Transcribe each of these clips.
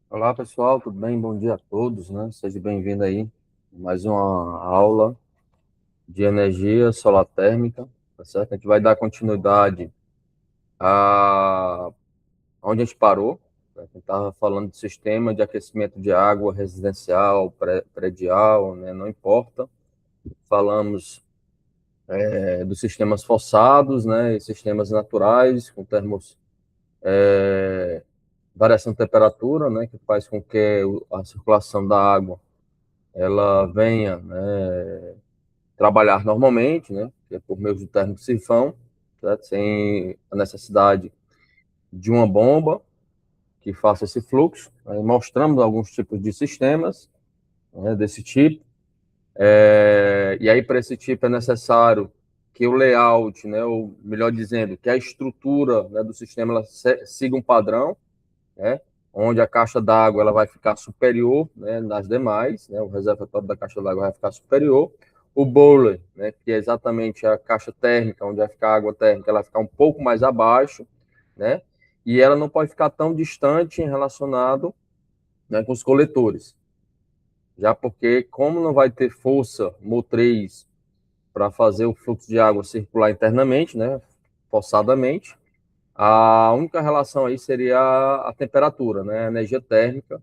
Olá, pessoal, tudo bem? Bom dia a todos, né? Seja bem-vindo aí a mais uma aula de energia solar térmica, tá certo? A gente vai dar continuidade a onde a gente parou, né? A gente estava falando de sistema de aquecimento de água residencial, predial, né? Não importa. Falamos dos sistemas forçados, né? E sistemas naturais, com termos variação de temperatura, né? Que faz com que a circulação da água ela venha, né, trabalhar normalmente, né, que é por meio do térmico sifão, certo? Sem a necessidade de uma bomba que faça esse fluxo. Aí mostramos alguns tipos de sistemas, né, desse tipo. E aí, para esse tipo, é necessário que o layout, né, ou melhor dizendo, que a estrutura, né, do sistema ela siga um padrão, né, onde a caixa d'água ela vai ficar superior, né, nas demais, né, o reservatório da caixa d'água vai ficar superior. O boiler, né, que é exatamente a caixa térmica, onde vai ficar a água térmica, ela vai ficar um pouco mais abaixo, né, e ela não pode ficar tão distante em relacionado, né, com os coletores, já porque como não vai ter força motriz para fazer o fluxo de água circular internamente, né, forçadamente, a única relação aí seria a temperatura, né, a energia térmica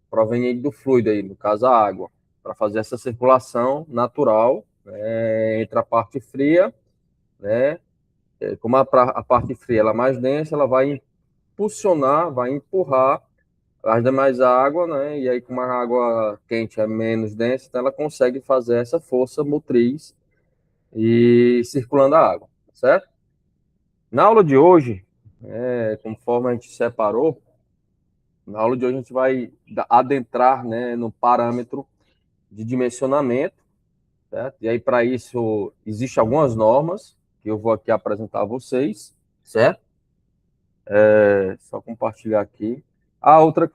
proveniente do fluido aí, no caso a água, para fazer essa circulação natural, né, entre a parte fria, né, como a parte fria ela é mais densa, ela vai impulsionar, vai empurrar as demais águas, né, e aí como a água quente é menos densa, então ela consegue fazer essa força motriz e circulando a água, certo? Na aula de hoje, conforme a gente separou, na aula de hoje a gente vai adentrar, né, no parâmetro de dimensionamento, certo? E aí, para isso, existem algumas normas que eu vou aqui apresentar a vocês, certo? Só compartilhar aqui.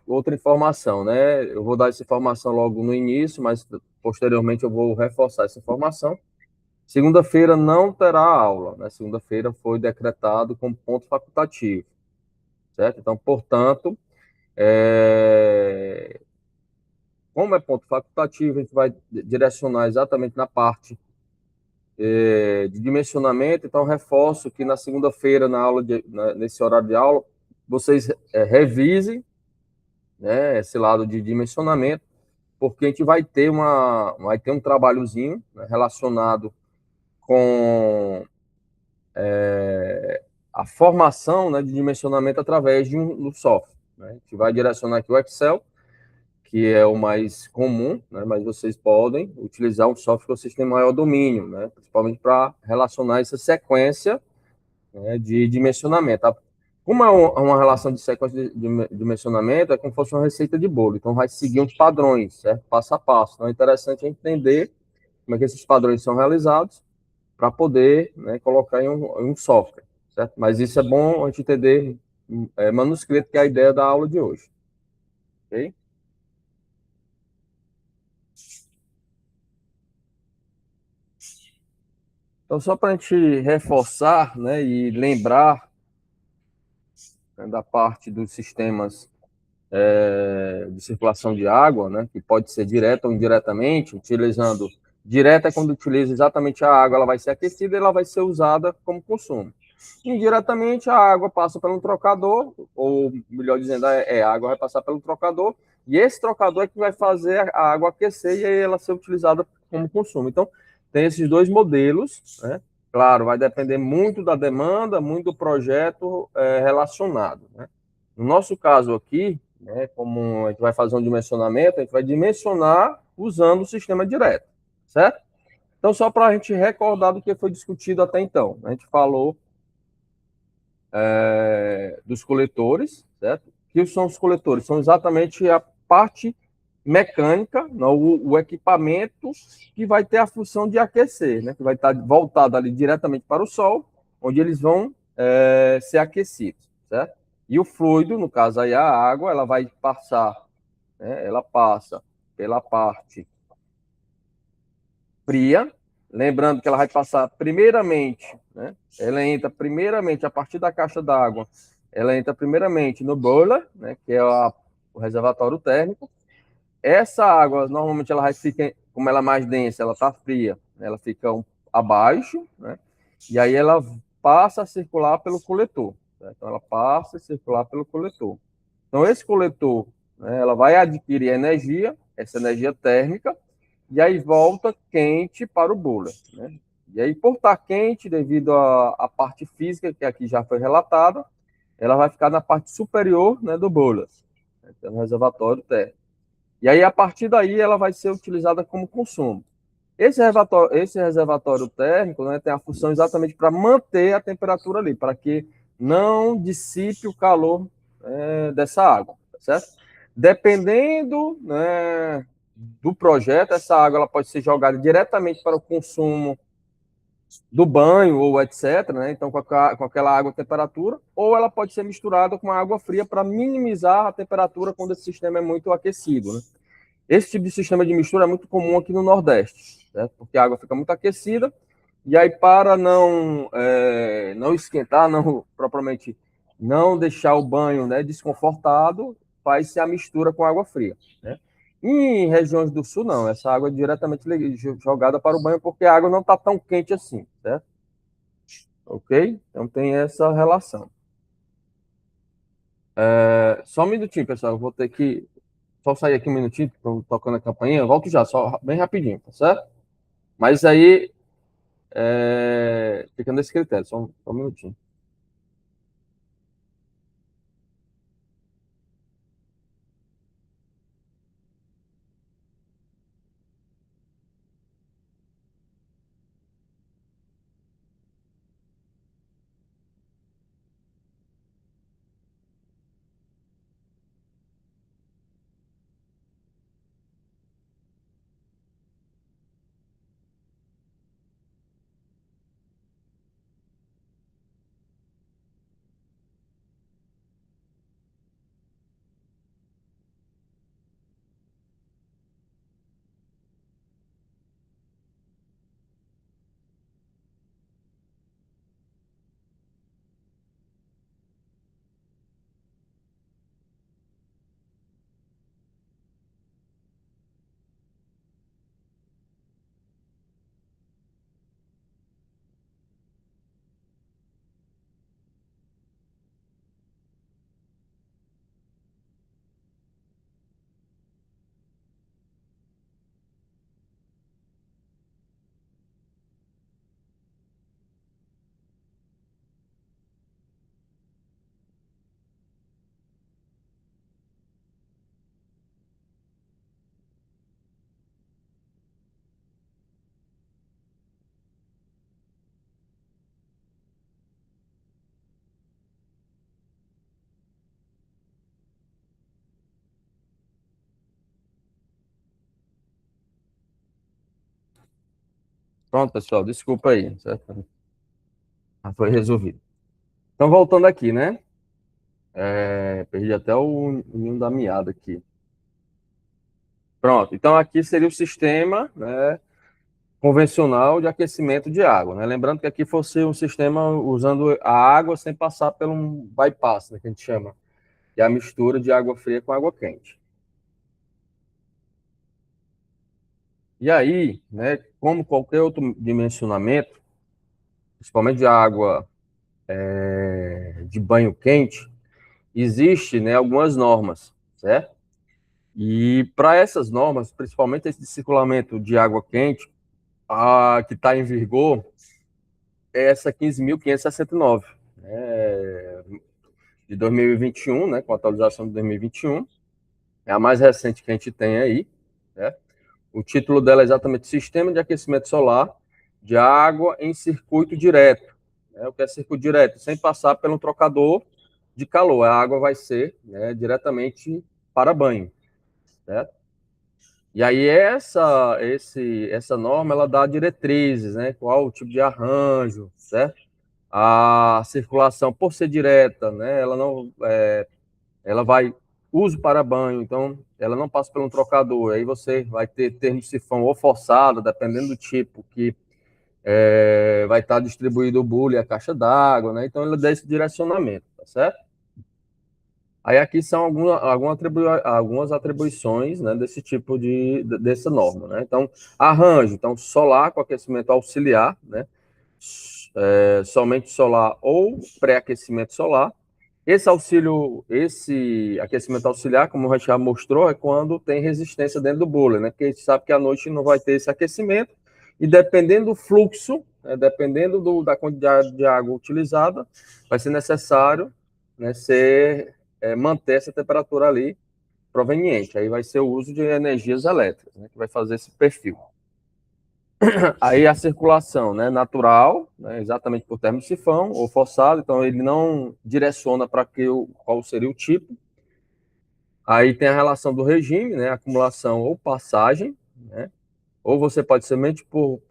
Outra informação, né? Eu vou dar essa informação logo no início, mas posteriormente eu vou reforçar essa informação. Segunda-feira não terá aula, né? Segunda-feira foi decretado como ponto facultativo, certo? Então, portanto, como é ponto facultativo, a gente vai direcionar exatamente na parte de dimensionamento. Então, reforço que na segunda-feira, nesse horário de aula, vocês revisem, né, esse lado de dimensionamento, porque a gente vai ter um trabalhozinho, né, relacionado com a formação, né, de dimensionamento através de um software, né? A gente vai direcionar aqui o Excel, que é o mais comum, né, mas vocês podem utilizar um software que vocês têm maior domínio, né, principalmente para relacionar essa sequência, né, de dimensionamento. Como é uma relação de sequência de dimensionamento, é como se fosse uma receita de bolo. Então, vai seguir uns padrões, certo? Passo a passo. Então, é interessante entender como é que esses padrões são realizados para poder, né, colocar em um software, certo? Mas isso é bom a gente entender manuscrito, que é a ideia da aula de hoje, ok? Então, só para a gente reforçar, né, e lembrar, né, da parte dos sistemas de circulação de água, né, que pode ser direta ou indiretamente, utilizando. Direta é quando utiliza exatamente a água, ela vai ser aquecida e ela vai ser usada como consumo. Indiretamente, a água passa pelo trocador, ou melhor dizendo, a água vai passar pelo trocador, e esse trocador é que vai fazer a água aquecer e aí ela ser utilizada como consumo. Então, tem esses dois modelos, né? Claro, vai depender muito da demanda, muito do projeto relacionado, né? No nosso caso aqui, né, como a gente vai fazer um dimensionamento, a gente vai dimensionar usando o sistema direto, certo? Então, só para a gente recordar do que foi discutido até então, a gente falou dos coletores, certo? O que são os coletores? São exatamente a parte mecânica, não, o equipamento que vai ter a função de aquecer, né? Que vai estar voltado ali diretamente para o sol, onde eles vão ser aquecidos, certo? E o fluido, no caso aí a água, ela vai passar, né? Ela passa pela parte fria, lembrando que ela vai passar primeiramente, né? Ela entra primeiramente a partir da caixa d'água, ela entra primeiramente no boiler, né? Que é o reservatório térmico. Essa água, normalmente, ela vai ficar, como ela é mais densa, ela está fria, ela fica abaixo, né? E aí ela passa a circular pelo coletor. Né? Então, ela passa a circular pelo coletor. Então, esse coletor, né, ela vai adquirir energia, essa energia térmica, e aí volta quente para o boiler. Né? E aí, por estar quente, devido à parte física, que aqui já foi relatada, ela vai ficar na parte superior, né, do boiler, né, que é no reservatório térmico. E aí, a partir daí, ela vai ser utilizada como consumo. Esse reservatório térmico, né, tem a função exatamente para manter a temperatura ali, para que não dissipe o calor dessa água, tá certo? Dependendo, né, do projeto, essa água ela pode ser jogada diretamente para o consumo do banho ou etc, né? Então com aquela água temperatura, ou ela pode ser misturada com água fria para minimizar a temperatura quando esse sistema é muito aquecido, né? Esse tipo de sistema de mistura é muito comum aqui no Nordeste, certo? Porque a água fica muito aquecida, e aí para não esquentar, não propriamente não deixar o banho, né, desconfortado, faz-se a mistura com água fria, né? Em regiões do sul, não. Essa água é diretamente jogada para o banho, porque a água não está tão quente assim, certo? Ok? Então tem essa relação. Só um minutinho, pessoal. Eu vou ter que só sair aqui um minutinho, tocando a campainha. Eu volto já, só bem rapidinho, tá certo? Mas aí fica nesse critério, só um minutinho. Pronto, pessoal, desculpa aí, certo? Já foi resolvido. Então, voltando aqui, né? Perdi até o ninho da meada aqui. Pronto, então aqui seria o sistema, né, convencional de aquecimento de água, né? Lembrando que aqui fosse um sistema usando a água sem passar por um bypass, né, que a gente chama, que é a mistura de água fria com água quente. E aí, né, como qualquer outro dimensionamento, principalmente de água de banho quente, existe, né, algumas normas, certo? E para essas normas, principalmente esse de circulamento de água quente, a que está em vigor é essa 15.569, né, de 2021, né, com a atualização de 2021, é a mais recente que a gente tem aí, né? O título dela é exatamente Sistema de Aquecimento Solar de Água em Circuito Direto. Né? O que é circuito direto? Sem passar pelo trocador de calor. A água vai ser, né, diretamente para banho. Certo? E aí essa norma ela dá diretrizes, né? Qual o tipo de arranjo, certo? A circulação por ser direta, né? Ela não, ela vai uso para banho, então ela não passa por um trocador. Aí você vai ter termo de sifão ou forçado, dependendo do tipo que vai estar distribuído o bule e a caixa d'água, né? Então ela dá esse direcionamento, tá certo? Aí aqui são algumas atribuições, né, desse tipo dessa norma, né? Então, arranjo, então solar com aquecimento auxiliar, né? Somente solar ou pré-aquecimento solar. Esse aquecimento auxiliar, como o já mostrou, é quando tem resistência dentro do boiler, né? Porque a gente sabe que à noite não vai ter esse aquecimento e dependendo do fluxo, né, dependendo da quantidade de água utilizada, vai ser necessário, né, manter essa temperatura ali proveniente. Aí vai ser o uso de energias elétricas, né, que vai fazer esse perfil. Aí a circulação, né, natural, né, exatamente por termosifão ou forçado, então ele não direciona para qual seria o tipo. Aí tem a relação do regime, né, acumulação ou passagem, né, ou você pode somente por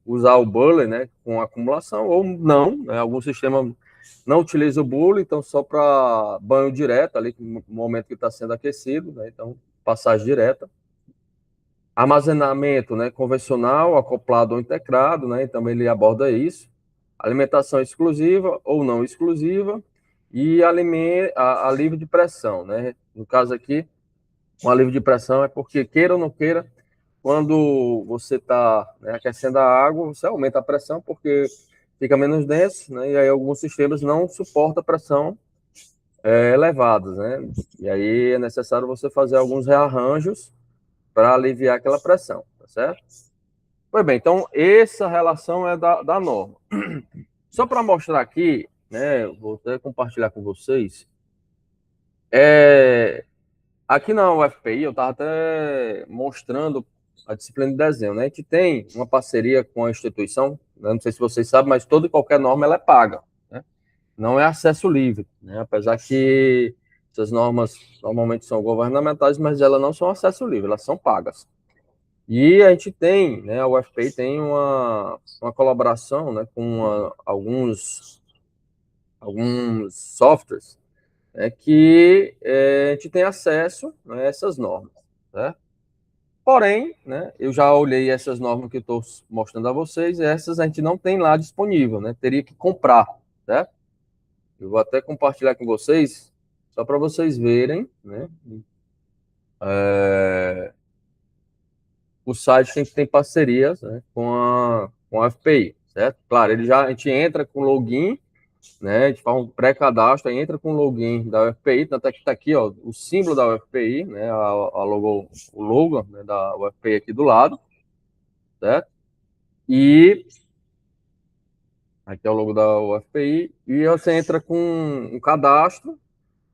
usar o boiler, né, com acumulação, ou não, né, algum sistema não utiliza o boiler, então só para banho direto, ali no momento que está sendo aquecido, né, então passagem direta. Armazenamento, né, convencional, acoplado ou integrado, né, então ele aborda isso. Alimentação exclusiva ou não exclusiva e alívio de pressão, né? No caso aqui, um alívio de pressão é porque, queira ou não queira, quando você está, né, aquecendo a água, você aumenta a pressão porque fica menos denso, né? E aí alguns sistemas não suportam pressão elevadas, né? E aí é necessário você fazer alguns rearranjos para aliviar aquela pressão, tá certo? Pois bem, então essa relação é da norma. Só para mostrar aqui, né, vou até compartilhar com vocês, aqui na UFPI eu estava até mostrando a disciplina de desenho, né? A gente tem uma parceria com a instituição, né, não sei se vocês sabem, mas toda e qualquer norma ela é paga, né? Não é acesso livre, né? Apesar que essas normas normalmente são governamentais, mas elas não são acesso livre, elas são pagas. E a gente tem, né, a UFPI tem uma colaboração, né, com alguns softwares, né, que a gente tem acesso, né, a essas normas, né? Porém, né, eu já olhei essas normas que eu estou mostrando a vocês, essas a gente não tem lá disponível, né? Teria que comprar, né? Eu vou até compartilhar com vocês, só para vocês verem, né? O site tem parcerias, né, com a FPI, certo? Claro, a gente entra com login, né? A gente faz um pré-cadastro, aí entra com o login da UFPI, tanto é que está aqui, ó, o símbolo da UFPI, né? O logo, né, da UFPI aqui do lado, certo? E aqui é o logo da UFPI, e você entra com um cadastro,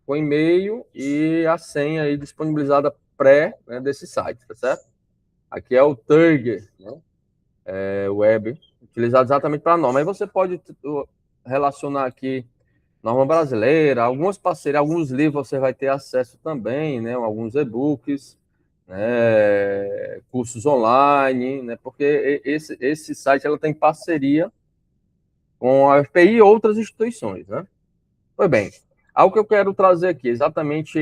com e-mail e a senha aí disponibilizada pré, né, desse site, tá certo? Aqui é o Turger, né? Web, utilizado exatamente para norma. Aí você pode relacionar aqui norma brasileira, algumas parcerias, alguns livros você vai ter acesso também, né? Alguns e-books, né? Cursos online, né? Porque esse site ela tem parceria com a FPI e outras instituições, né? Pois bem, algo que eu quero trazer aqui, exatamente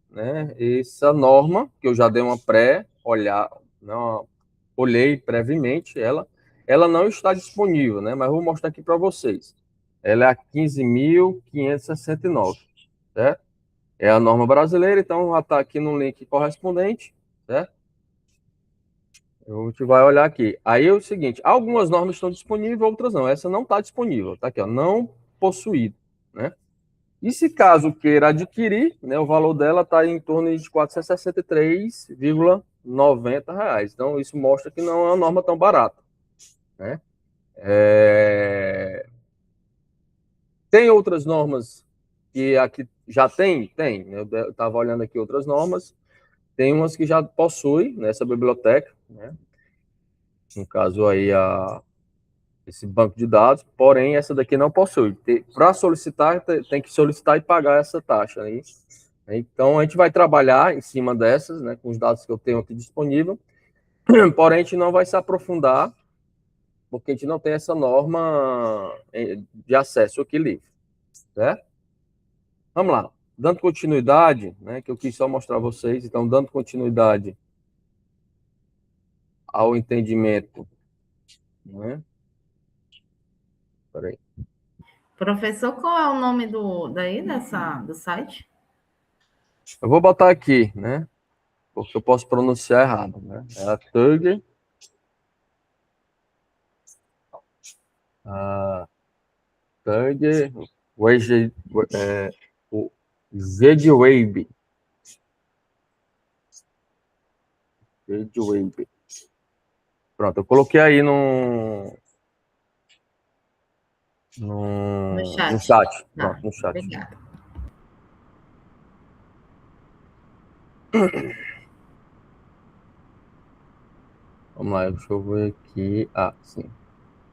né? Essa norma, que eu já dei uma pré-olhar, não, olhei previamente ela não está disponível, né? Mas vou mostrar aqui para vocês. Ela é a 15.569, certo? É a norma brasileira, então já está aqui no link correspondente, certo? A gente vai olhar aqui. Aí é o seguinte, algumas normas estão disponíveis, outras não. Essa não está disponível, tá aqui, ó, não possuído, né? E se caso queira adquirir, né, o valor dela está em torno de R$ 463,90. Então, isso mostra que não é uma norma tão barata, né? Tem outras normas que aqui já tem? Tem. Eu estava olhando aqui outras normas. Tem umas que já possuem nessa biblioteca, né? No caso aí, esse banco de dados, porém, essa daqui não possui. Para solicitar, tem que solicitar e pagar essa taxa aí. Então, a gente vai trabalhar em cima dessas, né, com os dados que eu tenho aqui disponível, porém, a gente não vai se aprofundar, porque a gente não tem essa norma de acesso aqui livre, certo? Vamos lá. Dando continuidade, né, que eu quis só mostrar a vocês, então, dando continuidade ao entendimento, né? Peraí. Professor, qual é o nome do site? Eu vou botar aqui, né? Porque eu posso pronunciar errado, né? É a TUG, a TUG, o Z-Wave. Z-Wave. Pronto, eu coloquei aí No no chat. chat. Pronto, Tá, no chat. obrigada. Vamos lá, deixa eu ver aqui. Ah, sim.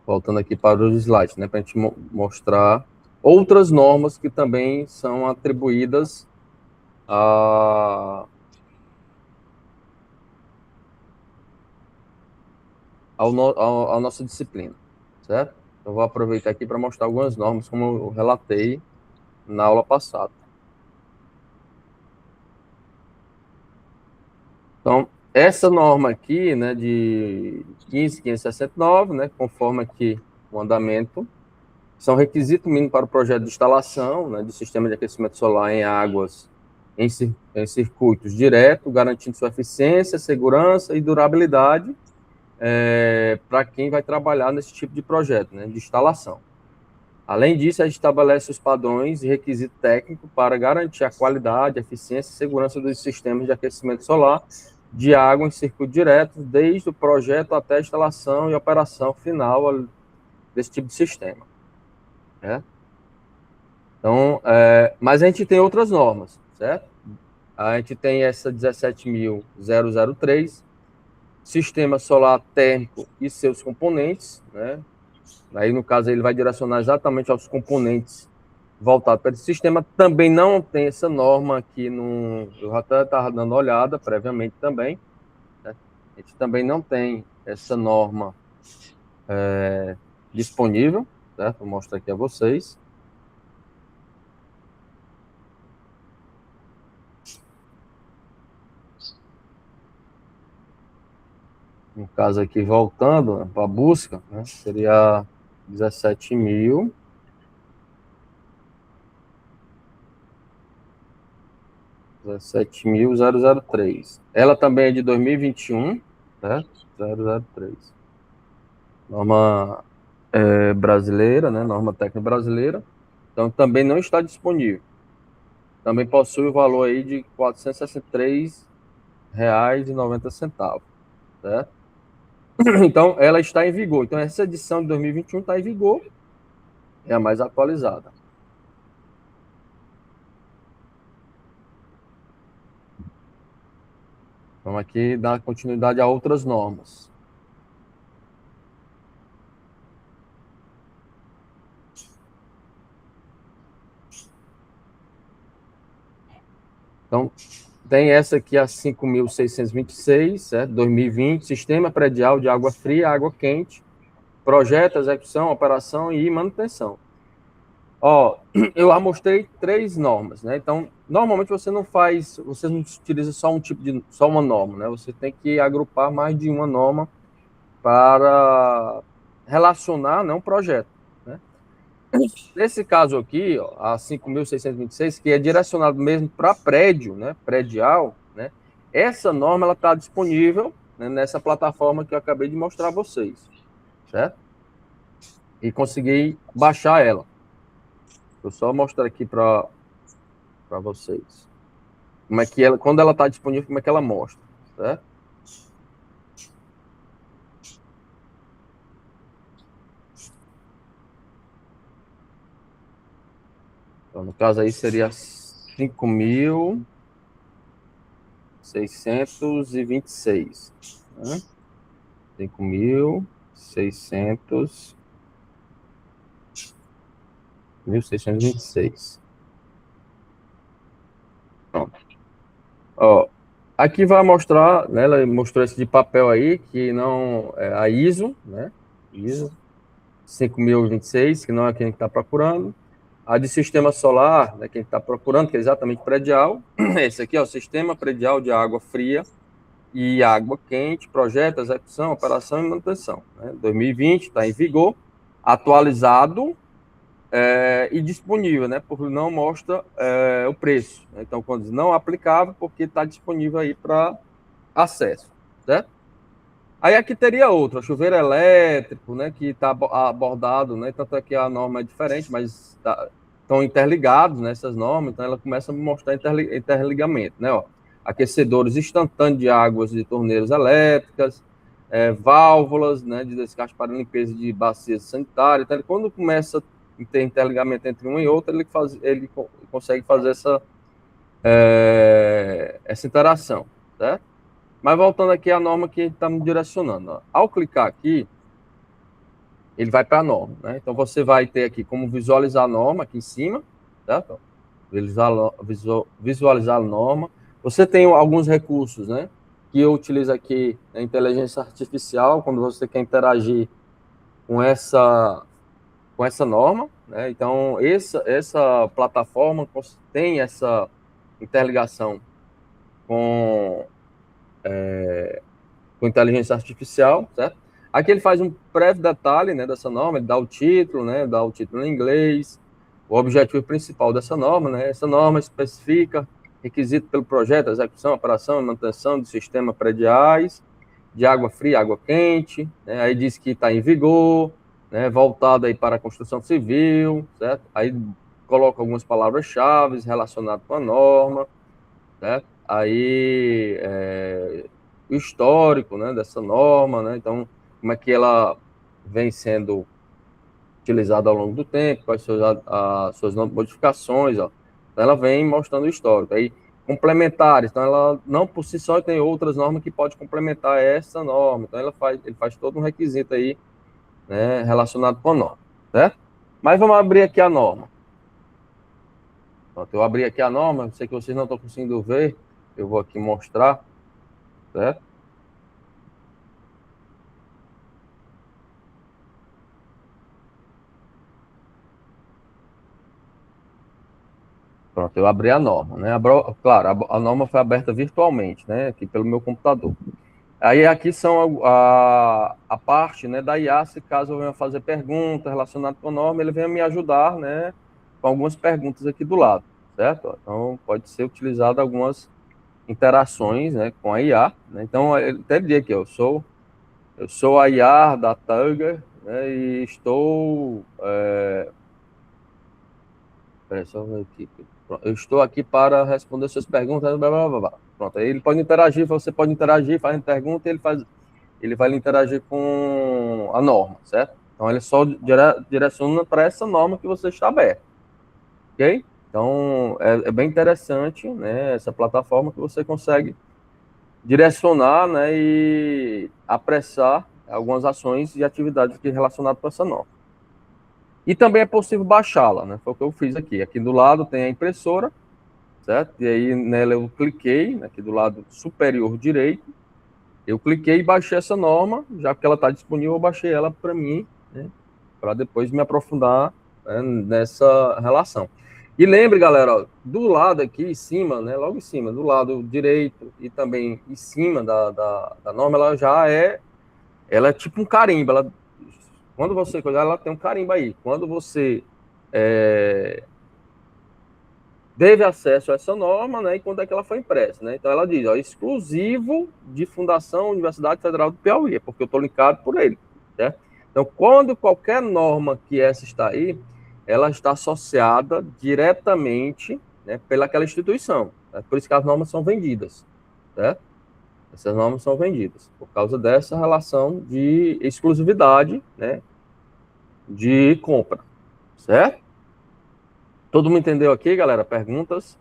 Voltando aqui para os slides, né? Para a gente mostrar outras normas que também são atribuídas a, à nossa disciplina, certo? Eu vou aproveitar aqui para mostrar algumas normas, como eu relatei na aula passada. Então, essa norma aqui, né, de 15.569, né, conforme aqui o andamento, são requisito mínimo para o projeto de instalação, né, de sistema de aquecimento solar em águas em circuitos direto, garantindo sua eficiência, segurança e durabilidade para quem vai trabalhar nesse tipo de projeto, né, de instalação. Além disso, a gente estabelece os padrões e requisito técnico para garantir a qualidade, eficiência e segurança dos sistemas de aquecimento solar de água em circuito direto, desde o projeto até a instalação e operação final desse tipo de sistema. Né? Então, mas a gente tem outras normas, certo? A gente tem essa 17.003, sistema solar térmico e seus componentes, né? Aí, no caso, ele vai direcionar exatamente aos componentes voltados para esse sistema. Também não tem essa norma aqui no... Eu já estava dando uma olhada previamente também. Né? A gente também não tem essa norma disponível, certo? Vou mostrar aqui a vocês. No caso aqui, voltando, né, para a busca, né, seria 17.000. 17.003. Ela também é de 2021, certo? 003. Norma brasileira, né? Norma técnica brasileira. Então, também não está disponível. Também possui o valor aí de R$ 463,90, certo? Então, ela está em vigor. Então, essa edição de 2021 está em vigor, é a mais atualizada. Vamos aqui dar continuidade a outras normas. Então, tem essa aqui, a 5.626, certo? 2020, Sistema Predial de Água Fria, Água Quente, Projeto, Execução, Operação e Manutenção. Ó, eu amostrei 3 normas, né? Então, normalmente você não utiliza só só uma norma, né? Você tem que agrupar mais de uma norma para relacionar, né, um projeto, né? Nesse caso aqui, ó, a 5.626, que é direcionado mesmo para prédio, né, predial, né? Essa norma ela está disponível, né, nessa plataforma que eu acabei de mostrar a vocês, certo? E consegui baixar ela. Vou só mostrar aqui para vocês. Como é que ela, quando ela está disponível, como é que ela mostra, certo? Então, no caso aí seria 5.626, né? 5.600 1.626. Pronto. Ó, aqui vai mostrar, né, ela mostrou esse de papel aí, que não é a ISO, né? ISO 5.026, que não é quem a gente está procurando. A de sistema solar, né, que a gente está procurando, que é exatamente predial. Esse aqui é o Sistema Predial de Água Fria e Água Quente, Projeto, Execução, Operação e Manutenção. Né? 2020, está em vigor, atualizado e disponível, né? Porque não mostra o preço. Então, quando diz não aplicável, porque está disponível aí para acesso, certo? Aí aqui teria outra, chuveiro elétrico, né, que está abordado, né, tanto é que a norma é diferente, mas estão interligados nessas normas, então ela começa a mostrar interligamento, né, ó, aquecedores instantâneos de águas de torneiras elétricas, válvulas, né, de descarte para limpeza de bacias sanitárias, então quando começa a ter interligamento entre um e outro, ele consegue fazer essa interação, certo? Mas voltando aqui à norma que está me direcionando. Ó. Ao clicar aqui, ele vai para a norma. Né? Então, você vai ter aqui como visualizar a norma aqui em cima, certo? Visualizar a norma. Você tem alguns recursos, né? Que eu utilizo aqui a inteligência artificial, quando você quer interagir com essa norma. Né? Então, essa plataforma tem essa interligação com inteligência artificial, certo? Aqui ele faz um breve detalhe, né, dessa norma, ele dá o título, né, dá o título em inglês, o objetivo principal dessa norma, né, essa norma especifica requisito pelo projeto, execução, operação e manutenção de sistemas prediais, de água fria, água quente, né, aí diz que está em vigor, né, voltado aí para a construção civil, certo? Aí coloca algumas palavras-chave relacionadas com a norma, né? Aí o histórico, né, dessa norma, né? Então, como é que ela vem sendo utilizada ao longo do tempo, quais são as suas modificações, ó. Então, ela vem mostrando o histórico. Aí, complementares, então ela não por si só tem outras normas que pode complementar essa norma. Então, ele faz todo um requisito aí, né, relacionado com a norma, certo? Mas vamos abrir aqui a norma. Pronto, eu abri aqui a norma, sei que vocês não estão conseguindo ver, eu vou aqui mostrar, certo? Pronto, eu abri a norma, né? Claro, a norma foi aberta virtualmente, né? Aqui pelo meu computador. Aí aqui são a parte, né, da IA, se caso eu venha fazer pergunta relacionada com a norma, ele venha me ajudar, né, com algumas perguntas aqui do lado, certo? Então, pode ser utilizado algumas interações, né, com a IA, né? Então, ele até dizer aqui, eu sou a IA da Tugger, né, e estou Peraí, só ver aqui. Pronto, eu estou aqui para responder suas perguntas. Blá, blá, blá, blá. Pronto, aí ele pode interagir, você pode interagir, faz pergunta, ele vai interagir com a norma, certo? Então ele só direciona para essa norma que você está aberto, ok? Então é bem interessante, né? Essa plataforma que você consegue direcionar, né? E apressar algumas ações e atividades que relacionadas com essa norma. E também é possível baixá-la, né? Foi o que eu fiz aqui. Aqui do lado tem a impressora, certo? E aí nela eu cliquei, né, aqui do lado superior direito, eu cliquei e baixei essa norma, já que ela está disponível, eu baixei ela para mim, né, para depois me aprofundar, né, nessa relação. E lembre, galera, ó, do lado aqui em cima, né, logo em cima, do lado direito e também em cima da norma, ela é tipo um carimbo, quando você coisar, ela tem um carimbo aí. Quando você teve acesso a essa norma, né, e quando é que ela foi impressa, né? Então ela diz, ó, exclusivo de Fundação Universidade Federal do Piauí, porque eu estou linkado por ele, certo? Então, quando qualquer norma que essa está aí, ela está associada diretamente, né, pelaquela instituição. Né? Por isso que as normas são vendidas, certo? Essas normas são vendidas por causa dessa relação de exclusividade, né, de compra, certo? Todo mundo entendeu aqui, galera? Perguntas?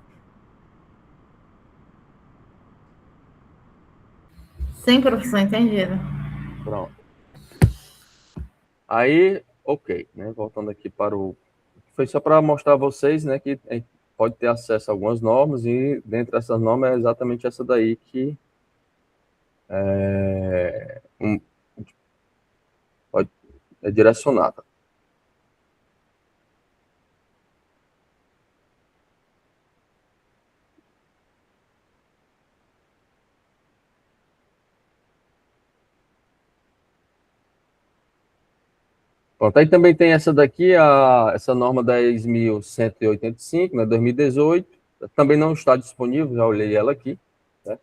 100 professor entendido. Pronto. Aí, ok, né? Voltando aqui para o. Foi só para mostrar a vocês, né, que a gente pode ter acesso a algumas normas, e dentre essas normas é exatamente essa daí que pode, é direcionada. Pronto, aí também tem essa daqui, essa norma 10.185, né, 2018, também não está disponível, já olhei ela aqui, né?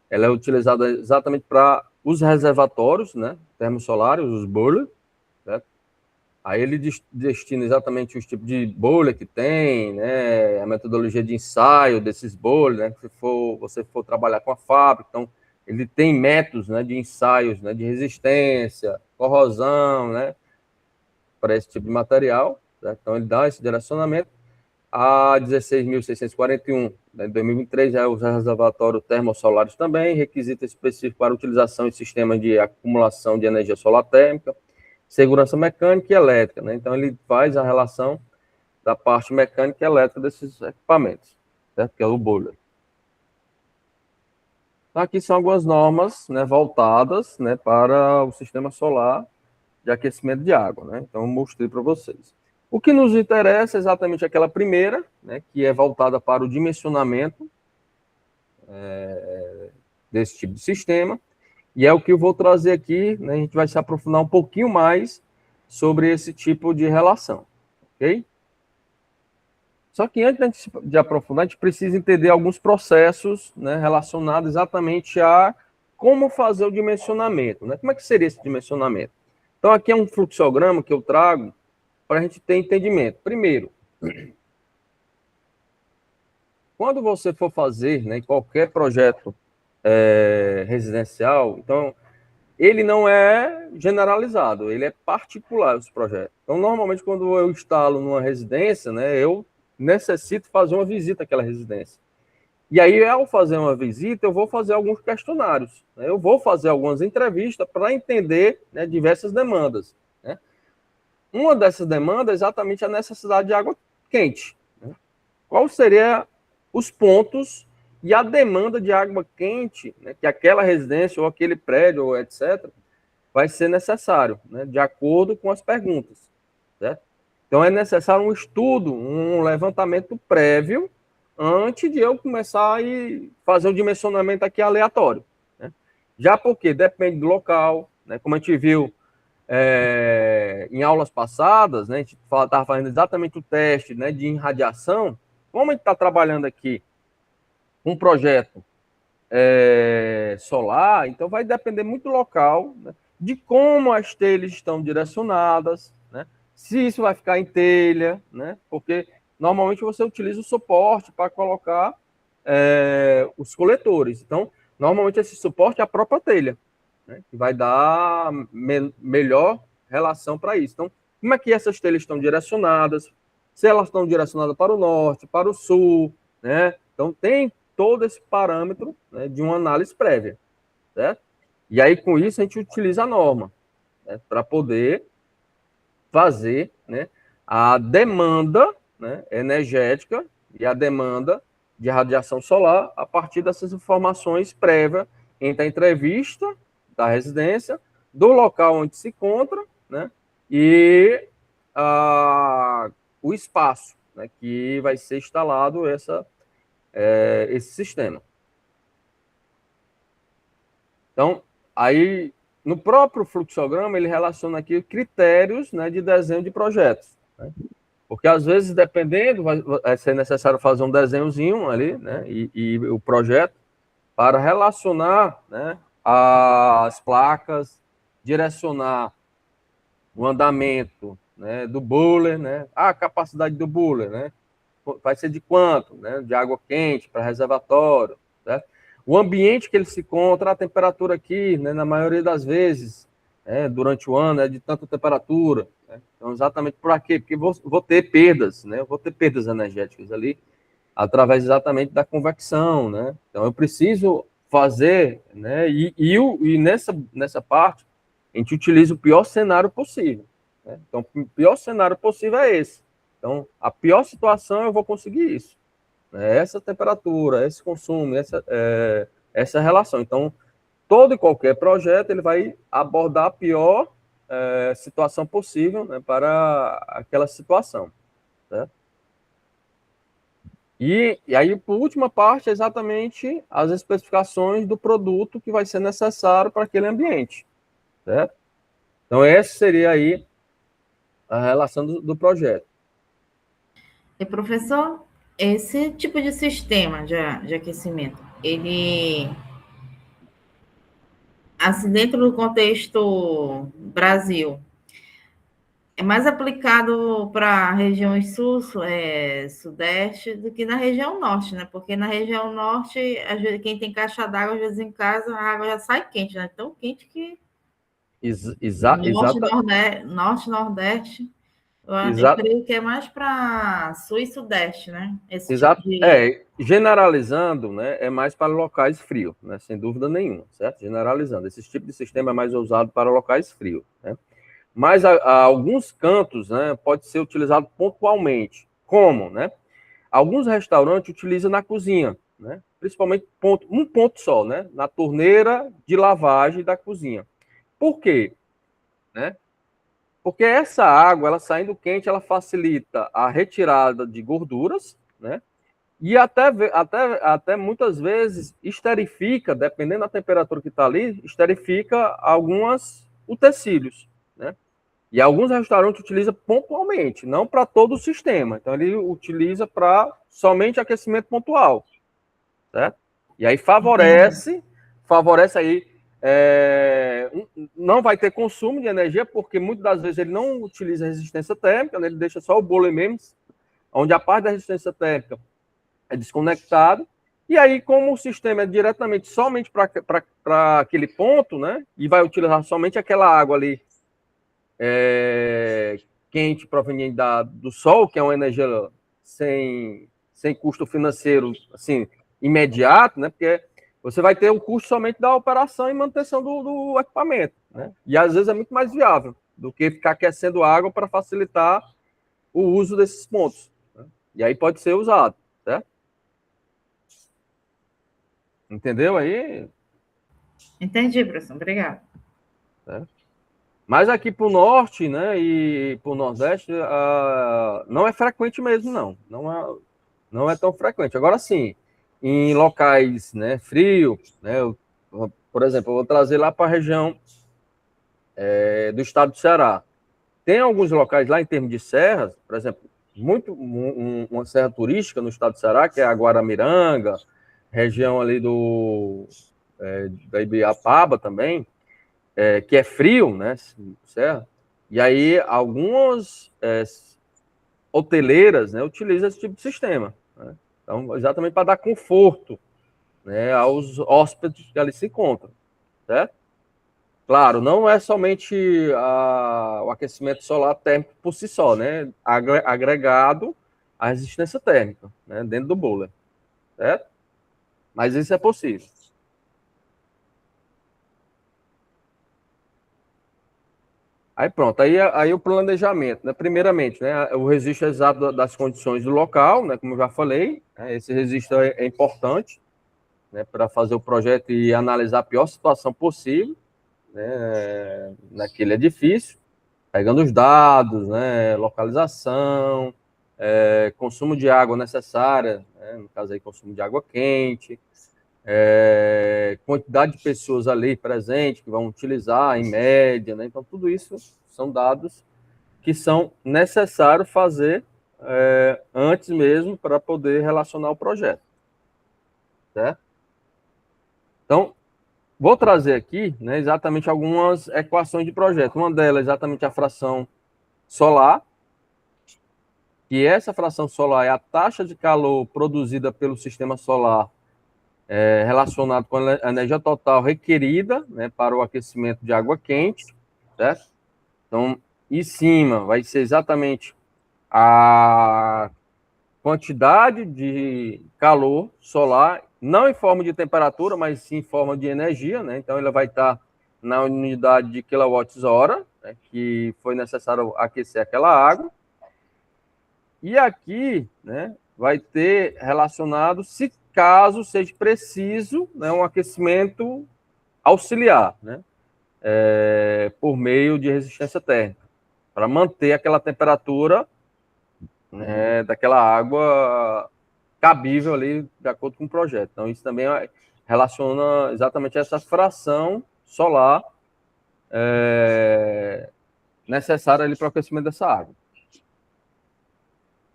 Ela é utilizada exatamente para os reservatórios, né, termossolários, os boilers, né? Aí ele destina exatamente os tipos de boiler que tem, né, a metodologia de ensaio desses boilers, né, se você for trabalhar com a fábrica, então ele tem métodos, né, de ensaios, né, de resistência, corrosão, né, para esse tipo de material, né? Então ele dá esse direcionamento. A 16.641, né, de 2023, é os reservatórios termossolares também, requisito específico para utilização em sistemas de acumulação de energia solar térmica, segurança mecânica e elétrica, né? Então ele faz a relação da parte mecânica e elétrica desses equipamentos, certo? Que é o boiler. Aqui são algumas normas, né, voltadas, né, para o sistema solar de aquecimento de água, né? Então, eu mostrei para vocês. O que nos interessa é exatamente aquela primeira, né, que é voltada para o dimensionamento desse tipo de sistema, e é o que eu vou trazer aqui, né? A gente vai se aprofundar um pouquinho mais sobre esse tipo de relação, ok? Só que antes de aprofundar, a gente precisa entender alguns processos, né, relacionados exatamente a como fazer o dimensionamento, né? Como é que seria esse dimensionamento? Então, aqui é um fluxograma que eu trago para a gente ter entendimento. Primeiro, quando você for fazer, né, qualquer projeto residencial, então ele não é generalizado, ele é particular os projetos. Então, normalmente, quando eu instalo numa residência, né, eu necessito fazer uma visita àquela residência. E aí, ao fazer uma visita, eu vou fazer alguns questionários, né, eu vou fazer algumas entrevistas para entender, né, diversas demandas, né. Uma dessas demandas é exatamente a necessidade de água quente, né? Qual seria os pontos e a demanda de água quente, né, que aquela residência ou aquele prédio, ou etc., vai ser necessário, né, de acordo com as perguntas, certo? Então, é necessário um estudo, um levantamento prévio, antes de eu começar a fazer um dimensionamento aqui aleatório, né? Já porque depende do local, né, como a gente viu em aulas passadas, né, a gente estava fazendo exatamente o teste, né, de irradiação. Como a gente está trabalhando aqui um projeto solar, então vai depender muito do local, né, de como as telhas estão direcionadas, né, se isso vai ficar em telha, né, porque normalmente você utiliza o suporte para colocar os coletores. Então, normalmente esse suporte é a própria telha, né, que vai dar melhor relação para isso. Então, como é que essas telhas estão direcionadas? Se elas estão direcionadas para o norte, para o sul, né? Então, tem todo esse parâmetro, né, de uma análise prévia, certo? E aí, com isso, a gente utiliza a norma, né, para poder fazer, né, a demanda, né, energética e a demanda de radiação solar a partir dessas informações prévias entre a entrevista da residência, do local onde se encontra, né, e o espaço, né, que vai ser instalado esse sistema. Então, aí, no próprio fluxograma, ele relaciona aqui critérios, né, de desenho de projetos, né? Porque, às vezes, dependendo, vai ser necessário fazer um desenhozinho ali, né, e o projeto, para relacionar, né, as placas, direcionar o andamento, né, do boiler, né, a capacidade do boiler, né, vai ser de quanto, né, de água quente para reservatório, certo? O ambiente que ele se encontra, a temperatura aqui, né, na maioria das vezes, durante o ano, é de tanta temperatura, né? Então, exatamente por quê? Porque vou ter perdas, né, vou ter perdas energéticas ali, através exatamente da convecção, né? Então, eu preciso fazer, né, e nessa parte, a gente utiliza o pior cenário possível, né? Então, o pior cenário possível é esse. Então, a pior situação eu vou conseguir isso, né? Essa temperatura, esse consumo, essa relação. Então, todo e qualquer projeto ele vai abordar a pior situação possível, né, para aquela situação, né? E aí, por última parte, é exatamente as especificações do produto que vai ser necessário para aquele ambiente, certo? Então, esse seria aí a relação do projeto. E, professor, esse tipo de sistema de aquecimento, ele, assim, dentro do contexto Brasil, é mais aplicado para regiões sul, sudeste, do que na região norte, né? Porque na região norte, às vezes, quem tem caixa d'água, às vezes em casa, a água já sai quente, né? Tão quente que norte, Exata, nordeste, norte, nordeste, eu exa, creio que é mais para sul e sudeste, né? Esse tipo Exato. de. Generalizando, né, é mais para locais frios, né, sem dúvida nenhuma, certo? Generalizando, esse tipo de sistema é mais usado para locais frios, né? Mas alguns cantos, né, pode ser utilizado pontualmente. Como, né? Alguns restaurantes utilizam na cozinha, né? Principalmente um ponto só, né? Na torneira de lavagem da cozinha. Por quê? Né? Porque essa água, ela saindo quente, ela facilita a retirada de gorduras, né? E até muitas vezes esterifica, dependendo da temperatura que está ali, esterifica algumas utensílios, né? E alguns restaurantes utilizam pontualmente, não para todo o sistema. Então ele utiliza para somente aquecimento pontual, certo? E aí Entendi. favorece aí, não vai ter consumo de energia, porque muitas das vezes ele não utiliza resistência térmica, né? Ele deixa só o bolo mesmo, onde a parte da resistência térmica é desconectado. E aí, como o sistema é diretamente somente para aquele ponto, né? E vai utilizar somente aquela água ali quente proveniente do sol, que é uma energia sem custo financeiro assim, imediato, né? Porque você vai ter o custo somente da operação e manutenção do equipamento, né? E às vezes é muito mais viável do que ficar aquecendo água para facilitar o uso desses pontos, né? E aí pode ser usado, certo? Entendeu aí? Entendi, professor. Obrigada. Certo? Mas aqui para o norte, né, e para o nordeste, não é frequente mesmo, não. Não é tão frequente. Agora sim, em locais, né, frio, né, por exemplo, eu vou trazer lá para a região do estado do Ceará. Tem alguns locais lá em termos de serras, por exemplo, uma serra turística no estado do Ceará, que é a Guaramiranga, região ali da Ibiapaba também, que é frio, né, certo? E aí algumas hoteleiras, né, utilizam esse tipo de sistema, né? Então, exatamente para dar conforto, né, aos hóspedes que ali se encontram, certo? Claro, não é somente o aquecimento solar térmico por si só, né? Agregado à resistência térmica, né, dentro do boiler, certo? Mas isso é possível. Aí pronto, aí o planejamento, né? Primeiramente, né, o registro exato das condições do local, né, como eu já falei, né, esse registro é importante, né, para fazer o projeto e analisar a pior situação possível, né, naquele edifício, pegando os dados, né, localização, consumo de água necessária, né, no caso aí consumo de água quente, quantidade de pessoas ali presentes que vão utilizar em média, né? Então tudo isso são dados que são necessários fazer antes mesmo para poder relacionar o projeto, certo? Então vou trazer aqui, né, exatamente algumas equações de projeto. Uma delas é exatamente a fração solar, que essa fração solar é a taxa de calor produzida pelo sistema solar relacionado com a energia total requerida, né, para o aquecimento de água quente, certo? Então, em cima vai ser exatamente a quantidade de calor solar, não em forma de temperatura, mas sim em forma de energia, né? Então, ele vai estar na unidade de quilowatts-hora, né, que foi necessário aquecer aquela água. E aqui, né, vai ter relacionado, se caso seja preciso, né, um aquecimento auxiliar, né, por meio de resistência térmica, para manter aquela temperatura, né, daquela água cabível ali, de acordo com o projeto. Então, isso também relaciona exatamente essa fração solar necessária ali para o aquecimento dessa água.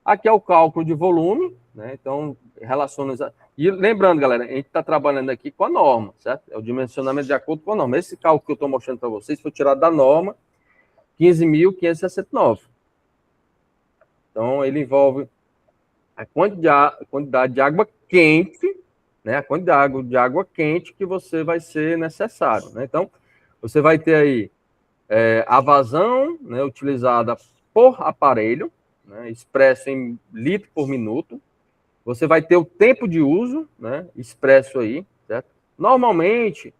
Aqui é o cálculo de volume, né? Então, relaciona... E lembrando, galera, a gente está trabalhando aqui com a norma, certo? É o dimensionamento de acordo com a norma. Esse cálculo que eu estou mostrando para vocês foi tirado da norma 15.569. Então, ele envolve a quantidade de água quente, né? A quantidade de água quente que você vai ser necessário, né? Então, você vai ter aí a vazão, né, utilizada por aparelho, né, expresso em litro por minuto. Você vai ter o tempo de uso, né, expresso aí, certo? Normalmente,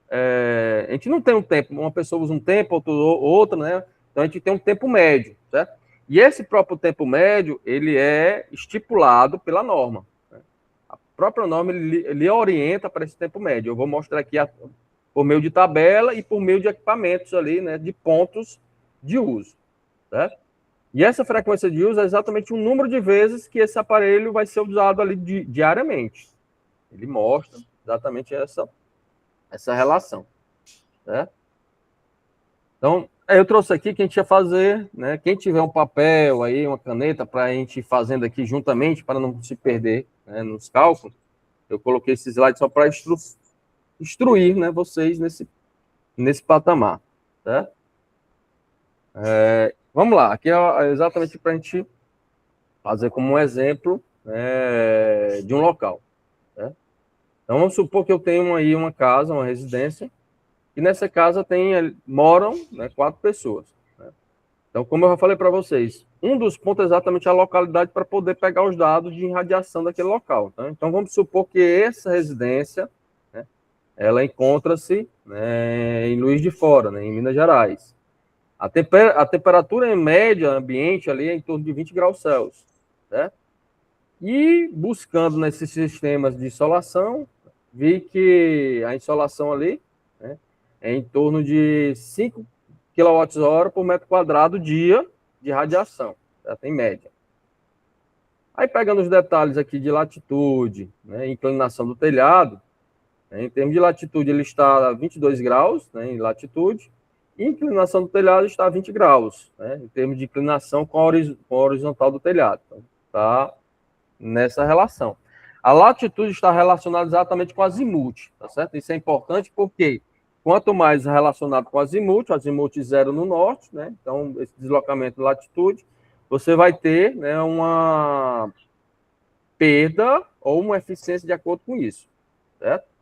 a gente não tem um tempo, uma pessoa usa um tempo, outra, né? Então a gente tem um tempo médio, certo? E esse próprio tempo médio, ele é estipulado pela norma. Né? A própria norma, ele orienta para esse tempo médio. Eu vou mostrar aqui por meio de tabela e por meio de equipamentos ali, né, de pontos de uso, certo? E essa frequência de uso é exatamente o número de vezes que esse aparelho vai ser usado ali diariamente. Ele mostra exatamente essa relação, certo? Então, eu trouxe aqui que a gente ia fazer, né? Quem tiver um papel aí, uma caneta, para a gente ir fazendo aqui juntamente, para não se perder, né, nos cálculos, eu coloquei esse slide só para instruir, né, vocês nesse patamar, certo? Vamos lá, aqui é exatamente para a gente fazer como um exemplo, né, de um local. Né? Então, vamos supor que eu tenho aí uma casa, uma residência, e nessa casa moram, né, 4 pessoas. Né? Então, como eu já falei para vocês, um dos pontos é exatamente a localidade para poder pegar os dados de irradiação daquele local. Tá? Então, vamos supor que essa residência, né, ela encontra-se, né, em Juiz de Fora, né, em Minas Gerais. A temperatura em média ambiente ali é em torno de 20 graus Celsius, né? E buscando nesses sistemas de insolação, vi que a insolação ali, né, é em torno de 5 kWh por metro quadrado dia de radiação, certo? Em média. Aí pegando os detalhes aqui de latitude, né, inclinação do telhado, né, em termos de latitude ele está a 22 graus, né, em latitude, e inclinação do telhado está a 20 graus, né, em termos de inclinação com a horizontal do telhado. Então, está nessa relação. A latitude está relacionada exatamente com a azimuth, tá certo? Isso é importante porque quanto mais relacionado com a azimuth 0 no norte, né? Então, esse deslocamento de latitude, você vai ter, né, uma perda ou uma eficiência de acordo com isso, certo?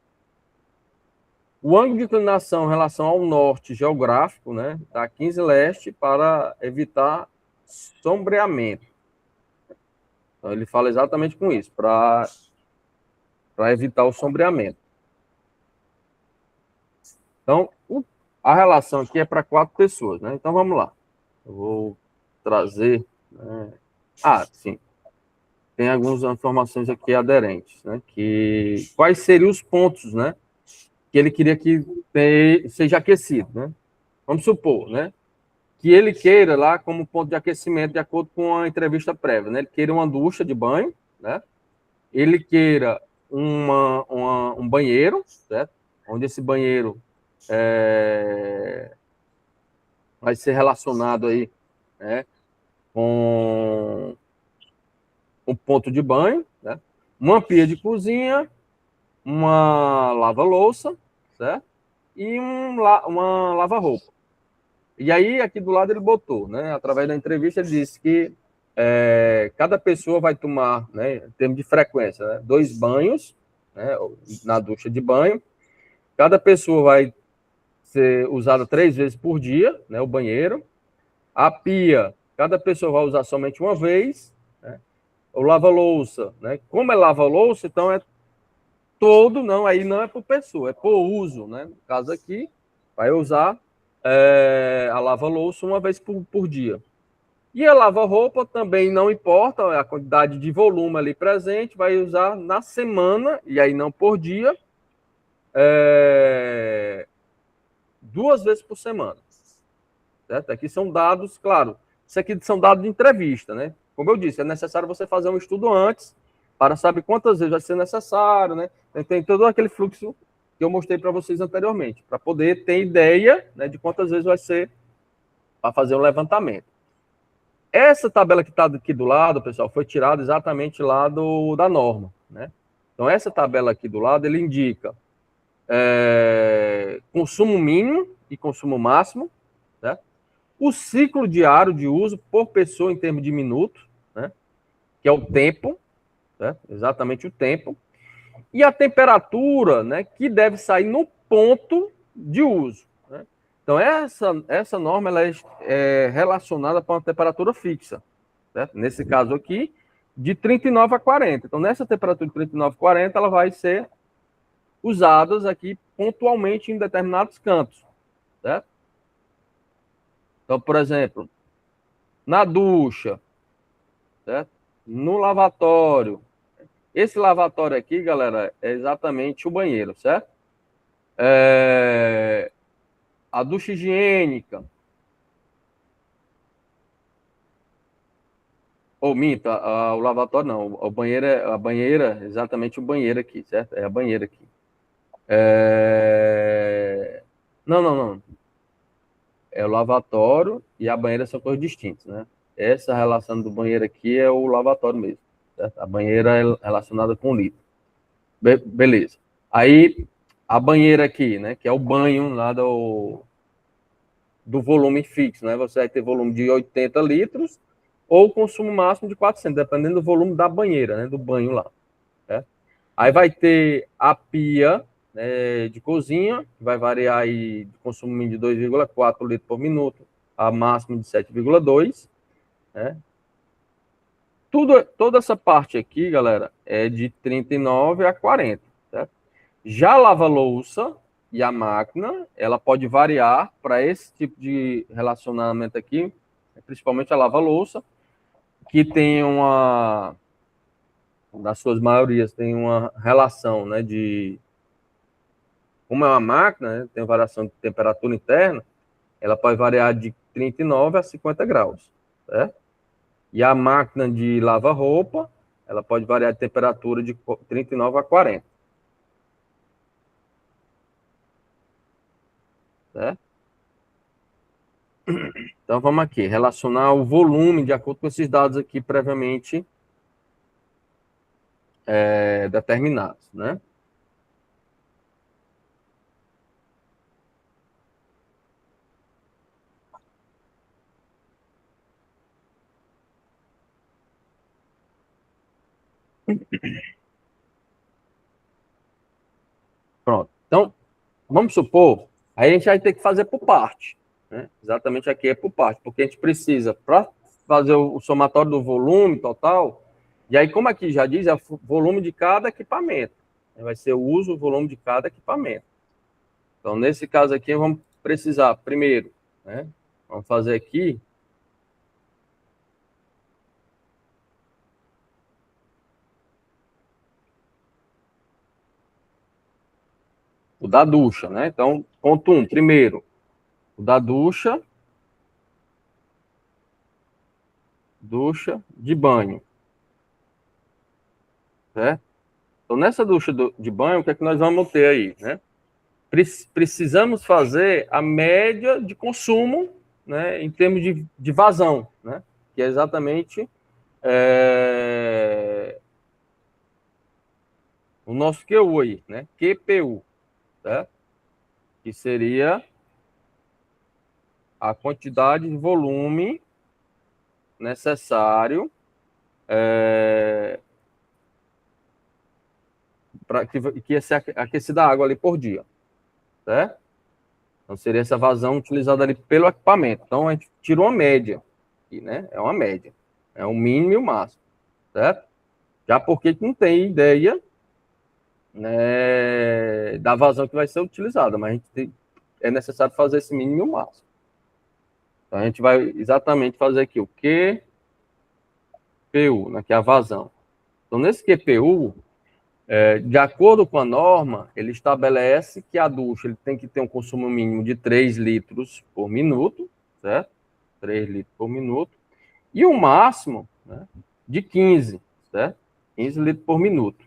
O ângulo de inclinação em relação ao norte geográfico, né, da 15 leste para evitar sombreamento. Então, ele fala exatamente com isso, para evitar o sombreamento. Então, a relação aqui é para 4 pessoas, né? Então, vamos lá. Eu vou trazer... Né? Sim. Tem algumas informações aqui aderentes, né? Quais seriam os pontos, né, que ele queria que seja aquecido, né? Vamos supor, né, que ele queira lá como ponto de aquecimento, de acordo com a entrevista prévia, né? Ele queira uma ducha de banho, né? Ele queira um banheiro, certo? Onde esse banheiro vai ser relacionado aí, né, com um ponto de banho, né? Uma pia de cozinha, uma lava-louça, certo? E uma lava-roupa. E aí, aqui do lado, ele botou, né? Através da entrevista, ele disse que cada pessoa vai tomar, né, em termos de frequência, né, 2 banhos, né, na ducha de banho. Cada pessoa vai ser usada 3 vezes por dia, né, o banheiro. A pia, cada pessoa vai usar somente uma vez. Né? O lava-louça, né? Como é lava-louça, então é todo, não, aí não é por pessoa, é por uso, né? No caso aqui, vai usar a lava-louça uma vez por dia. E a lava-roupa também não importa a quantidade de volume ali presente, vai usar na semana, e aí não por dia, 2 vezes por semana. Certo? Aqui são dados, claro, isso aqui são dados de entrevista, né? Como eu disse, é necessário você fazer um estudo antes para saber quantas vezes vai ser necessário, né? Tem todo aquele fluxo que eu mostrei para vocês anteriormente, para poder ter ideia, né, de quantas vezes vai ser para fazer o levantamento. Essa tabela que está aqui do lado, pessoal, foi tirada exatamente lá da norma, né? Então, essa tabela aqui do lado, ele indica consumo mínimo e consumo máximo, né? O ciclo diário de uso por pessoa em termos de minutos, né? Que é o tempo, né? Exatamente o tempo, e a temperatura, né? Que deve sair no ponto de uso, né? Então, essa norma ela é relacionada com a temperatura fixa, certo? Nesse caso aqui, de 39 a 40. Então, nessa temperatura de 39 a 40, ela vai ser usada aqui pontualmente em determinados cantos, certo? Então, por exemplo, na ducha, certo? No lavatório. Esse lavatório aqui, galera, é exatamente o banheiro, certo? A ducha higiênica. Ou minta, o lavatório não, o banheiro a banheira, exatamente o banheiro aqui, certo? É a banheira aqui. Não, não, não. É o lavatório e a banheira são coisas distintas, né? Essa relação do banheiro aqui é o lavatório mesmo, certo? A banheira é relacionada com o litro. Beleza. Aí, a banheira aqui, né? Que é o banho lá do volume fixo, né? Você vai ter volume de 80 litros ou consumo máximo de 400, dependendo do volume da banheira, né? Do banho lá, certo? Aí vai ter a pia, né, de cozinha, que vai variar aí de consumo mínimo de 2,4 litros por minuto, a máximo de 7,2, né? Toda essa parte aqui, galera, é de 39 a 40, certo? Já a lava-louça e a máquina, ela pode variar para esse tipo de relacionamento aqui, principalmente a lava-louça, que tem nas suas maiorias, tem uma relação, né, como é uma máquina, né, tem variação de temperatura interna, ela pode variar de 39 a 50 graus, certo? E a máquina de lavar roupa, ela pode variar de temperatura de 39 a 40, certo? Então, vamos aqui, relacionar o volume de acordo com esses dados aqui previamente determinados, né? Pronto. Então, vamos supor, aí a gente vai ter que fazer por parte, né? Exatamente aqui é por parte, porque a gente precisa, para fazer o somatório do volume total, e aí, como aqui já diz, é o volume de cada equipamento. Vai ser o uso, o volume de cada equipamento. Então, nesse caso aqui, vamos precisar, primeiro, né? Vamos fazer aqui o da ducha, né? Então, ponto 1, primeiro, o da ducha de banho, certo? Então, nessa ducha de banho, o que é que nós vamos ter aí, né? Precisamos fazer a média de consumo, né, em termos de vazão, né? Que é exatamente o nosso QU aí, né? QPU, certo? Que seria a quantidade de volume necessário para que ia ser aquecida a água ali por dia, certo? Então, seria essa vazão utilizada ali pelo equipamento. Então, a gente tirou uma média, aqui, né? É uma média. É o mínimo e o máximo, certo? Já porque não tem ideia, né, da vazão que vai ser utilizada, mas é necessário fazer esse mínimo e o máximo. Então, a gente vai exatamente fazer aqui o QPU, né, que é a vazão. Então, nesse QPU, de acordo com a norma, ele estabelece que a ducha ele tem que ter um consumo mínimo de 3 litros por minuto, certo? 3 litros por minuto. E o máximo, né, de 15, certo? 15 litros por minuto.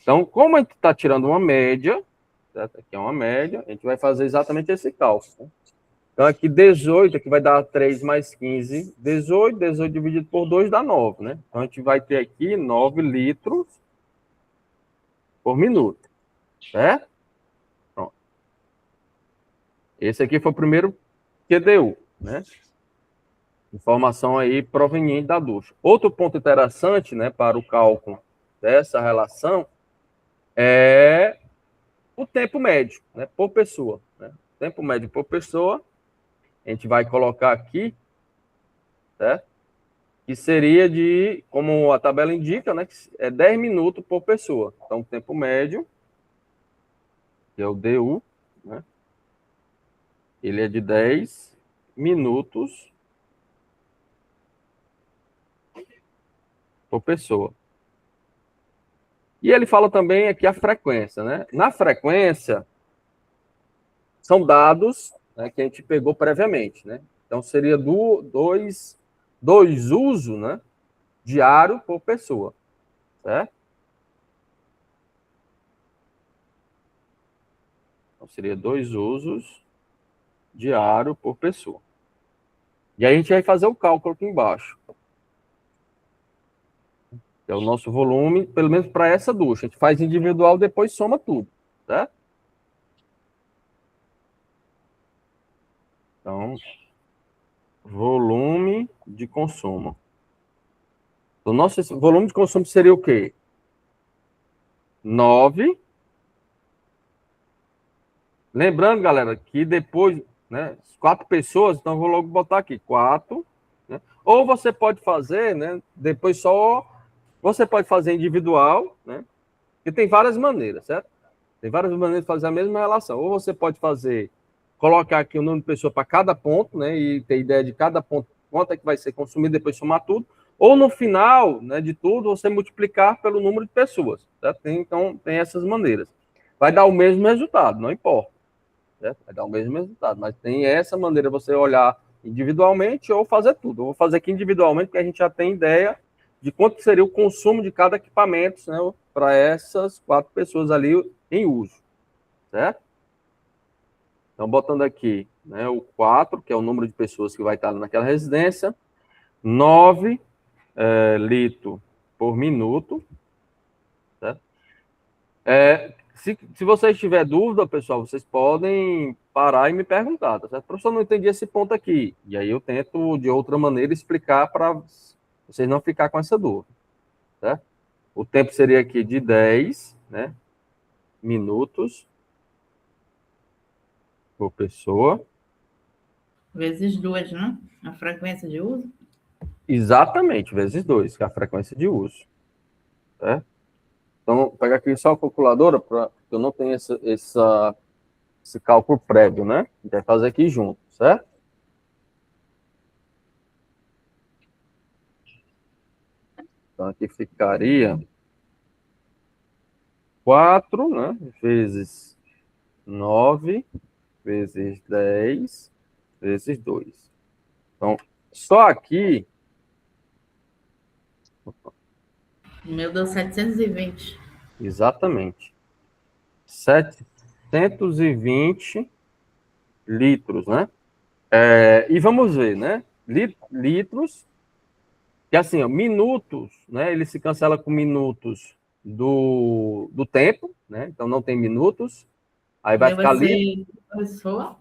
Então, como a gente está tirando uma média, certo? Aqui é uma média, a gente vai fazer exatamente esse cálculo. Né? Então, aqui 18, aqui vai dar 3 mais 15, 18. 18 dividido por 2 dá 9, né? Então, a gente vai ter aqui 9 litros por minuto, certo? Pronto. Esse aqui foi o primeiro QDU, né? Informação aí proveniente da ducha. Outro ponto interessante, né, para o cálculo dessa relação é o tempo médio, né, por pessoa, né? Tempo médio por pessoa, a gente vai colocar aqui, certo? Que seria de, como a tabela indica, né, que é 10 minutos por pessoa. Então, o tempo médio, que é o DU, né, ele é de 10 minutos por pessoa. E ele fala também aqui a frequência, né? Na frequência, são dados, né, que a gente pegou previamente, né? Então, seria dois usos, né, diário por pessoa, certo? Então, seria 2 usos diário por pessoa. E aí a gente vai fazer o cálculo aqui embaixo. Que é o nosso volume, pelo menos para essa ducha. A gente faz individual, depois soma tudo, certo? Então, volume de consumo. O nosso volume de consumo seria o quê? 9. Lembrando, galera, que depois, né, 4 pessoas, então eu vou logo botar aqui 4, né? Ou você pode fazer, né, depois só, você pode fazer individual, né? E tem várias maneiras, certo? Tem várias maneiras de fazer a mesma relação. Ou você pode fazer, colocar aqui o número de pessoas para cada ponto, né, e ter ideia de cada ponto, quanto é que vai ser consumido, depois somar tudo. Ou no final, né, de tudo, você multiplicar pelo número de pessoas, certo? Então, tem essas maneiras. Vai dar o mesmo resultado, não importa. Certo? Vai dar o mesmo resultado, mas tem essa maneira você olhar individualmente ou fazer tudo. Eu vou fazer aqui individualmente, porque a gente já tem ideia de quanto seria o consumo de cada equipamento, né, para essas 4 pessoas ali em uso, certo? Então, botando aqui, né, o 4, que é o número de pessoas que vai estar naquela residência, 9 litros por minuto, certo? Se vocês tiverem dúvida, pessoal, vocês podem parar e me perguntar, tá certo? Professor, não entendi esse ponto aqui. E aí eu tento, de outra maneira, explicar para vocês não ficar com essa dúvida, certo? O tempo seria aqui de 10, né, minutos por pessoa. Vezes 2, né? A frequência de uso. Exatamente, vezes 2, que é a frequência de uso, certo? Então, vou pegar aqui só a calculadora, para eu não tenho esse cálculo prévio, né? A gente vai fazer aqui junto, certo? Então, aqui ficaria 4, né, vezes 9, vezes 10, vezes 2. Então, só aqui... O meu deu 720. Exatamente. 720 litros, né? E vamos ver, né? Litros, que assim, ó, minutos, né? Ele se cancela com minutos do tempo, né? Então não tem minutos. Aí O vai meu vai ficar litros. ser pessoa.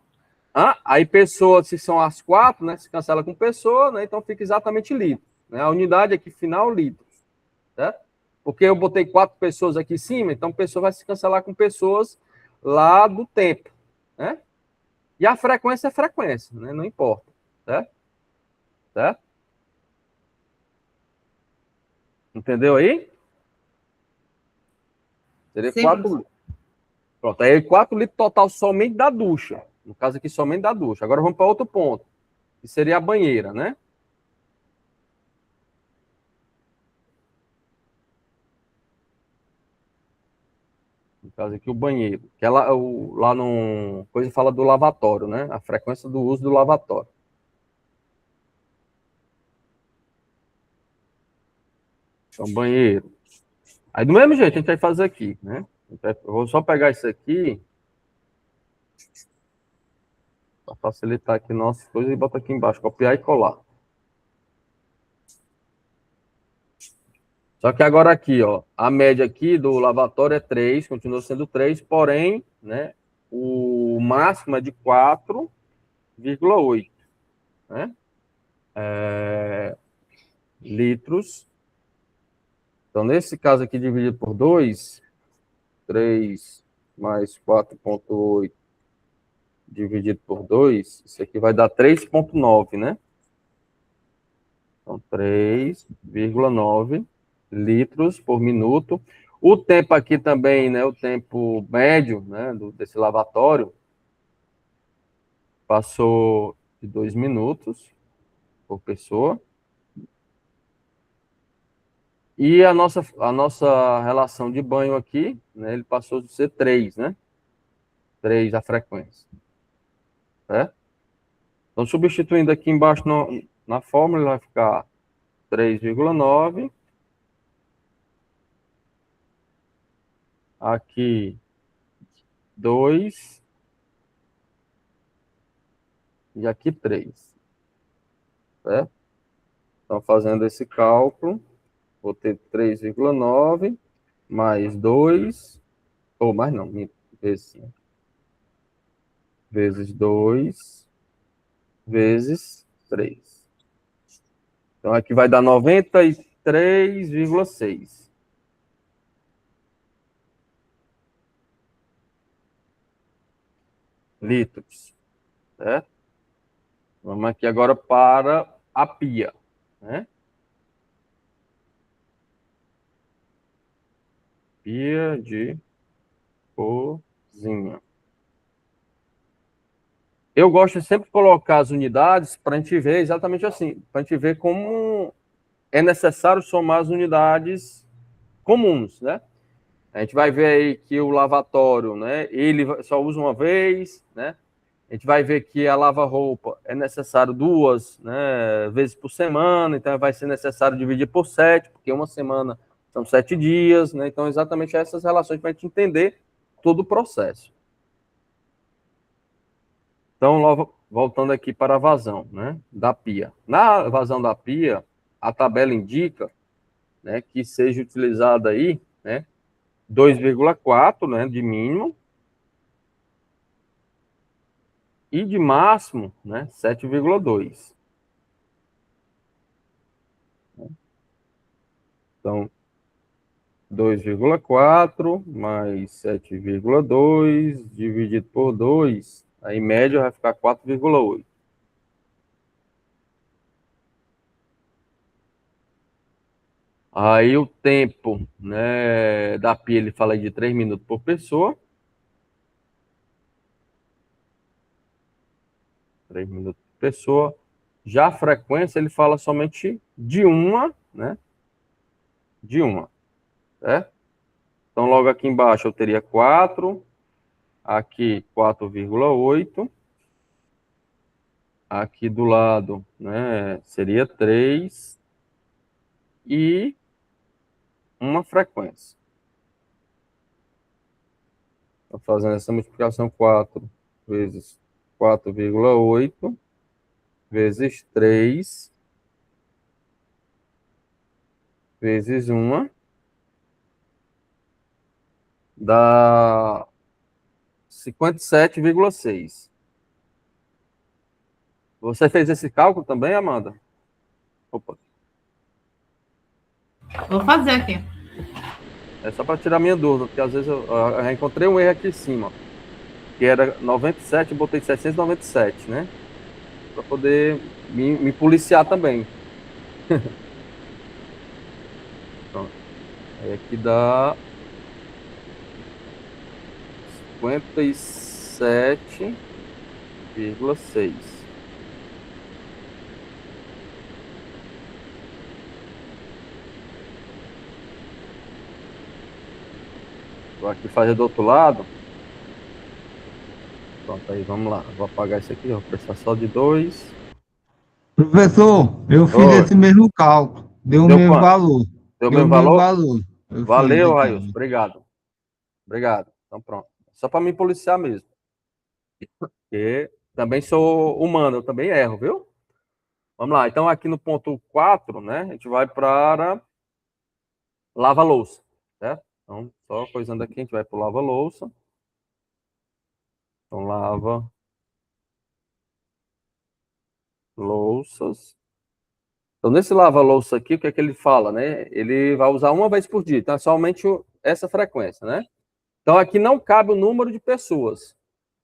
Aí pessoa, se são as 4, né? Se cancela com pessoa, né? Então fica exatamente litros. Né? A unidade aqui final, litros. Certo? Porque eu botei 4 pessoas aqui em cima, então pessoa vai se cancelar com pessoas lá do tempo. Né? E a frequência é frequência, né? Não importa. Certo? Certo? Entendeu aí? Seria Sim, 4 litros. Pronto, aí 4 litros total somente da ducha. No caso aqui, somente da ducha. Agora vamos para outro ponto, que seria a banheira, né? No caso aqui, o banheiro. Que é lá no coisa fala do lavatório, né? A frequência do uso do lavatório. Então, banheiro. Aí, do mesmo jeito, a gente vai fazer aqui, né? Eu vou só pegar isso aqui. Para facilitar aqui nossas coisas, e bota aqui embaixo, copiar e colar. Só que agora aqui, ó, a média aqui do lavatório é 3, continua sendo 3, porém, né, o máximo é de 4,8, né? Litros. Então, nesse caso aqui, dividido por 2, 3 mais 4,8 dividido por 2, isso aqui vai dar 3,9, né? Então, 3,9 litros por minuto. O tempo aqui também, né? O tempo médio, né? Desse lavatório passou de 2 minutos por pessoa. E a nossa relação de banho aqui, né? Ele passou de ser 3, né? 3 a frequência. Certo? Então, substituindo aqui embaixo na fórmula, vai ficar 3,9. Aqui, 2. E aqui, 3. Certo? Então, fazendo esse cálculo, vou ter 3,9 mais 2, ou mais não, vezes 2, vezes 3. Então, aqui vai dar 93,6 litros, certo? Vamos aqui agora para a pia, né? Pia de cozinha. Eu gosto de sempre colocar as unidades para a gente ver exatamente assim, para a gente ver como é necessário somar as unidades comuns, né? A gente vai ver aí que o lavatório, né, ele só usa uma vez, né? A gente vai ver que a lava-roupa é necessário 2, né, vezes por semana, então vai ser necessário dividir por 7, porque uma semana são 7 dias, né? Então, exatamente essas relações para a gente entender todo o processo. Então, voltando aqui para a vazão, né, da pia. Na vazão da pia, a tabela indica, né, que seja utilizada aí, né, 2,4, né, de mínimo, e de máximo, né, 7,2. Então, 2,4 mais 7,2 dividido por 2, aí média vai ficar 4,8. Aí o tempo, né, da pia, ele fala de 3 minutos por pessoa. 3 minutos por pessoa. Já a frequência, ele fala somente de uma, né? De uma, certo? Então, logo aqui embaixo eu teria 4, aqui 4,8, aqui do lado, né, seria 3 e uma frequência. Estou fazendo essa multiplicação, 4 vezes 4,8 vezes 3 vezes 1 dá 57,6. Você fez esse cálculo também, Amanda? Opa. Vou fazer aqui. É só para tirar minha dúvida, porque às vezes eu encontrei um erro aqui em cima, que era 97, eu botei 797, né? Para poder me policiar também. Pronto. Aí aqui dá 57,6. Vou aqui fazer do outro lado. Pronto, aí vamos lá. Vou apagar isso aqui, vou precisar só de 2. Professor, eu fiz Oi. esse mesmo cálculo. Deu o Deu mesmo quanto? valor. Deu o Deu o mesmo mesmo valor? valor. Eu fiz Valeu, aqui. Railson. Obrigado. Obrigado. Então, pronto. Só para me policiar mesmo. Porque também sou humano, eu também erro, viu? Vamos lá, então aqui no ponto 4, né, a gente vai para lava-louça, certo? Então, só coisando aqui, a gente vai para o lava-louça. Então, lava-louças. Então, nesse lava-louça aqui, o que é que ele fala, né? Ele vai usar uma vez por dia, então é somente essa frequência, né? Então, aqui não cabe o número de pessoas,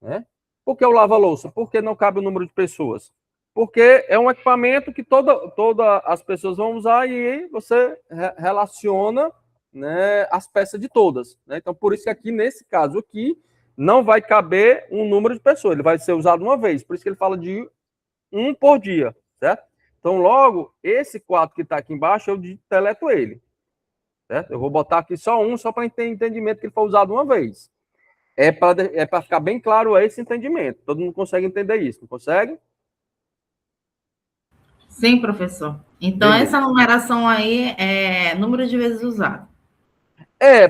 né? Por que o lava-louça? Por que não cabe o número de pessoas? Porque é um equipamento que toda as pessoas vão usar e aí você relaciona, né, as peças de todas, né? Então, por isso que aqui, nesse caso aqui, não vai caber um número de pessoas, ele vai ser usado uma vez. Por isso que ele fala de um por dia, certo? Então, logo, esse 4 que está aqui embaixo, eu deleto ele, certo? Eu vou botar aqui só um, só para ter entendimento que ele foi usado uma vez. É para ficar bem claro esse entendimento. Todo mundo consegue entender isso, não consegue? Sim, professor. Então, Beleza. essa numeração aí é número de vezes usado.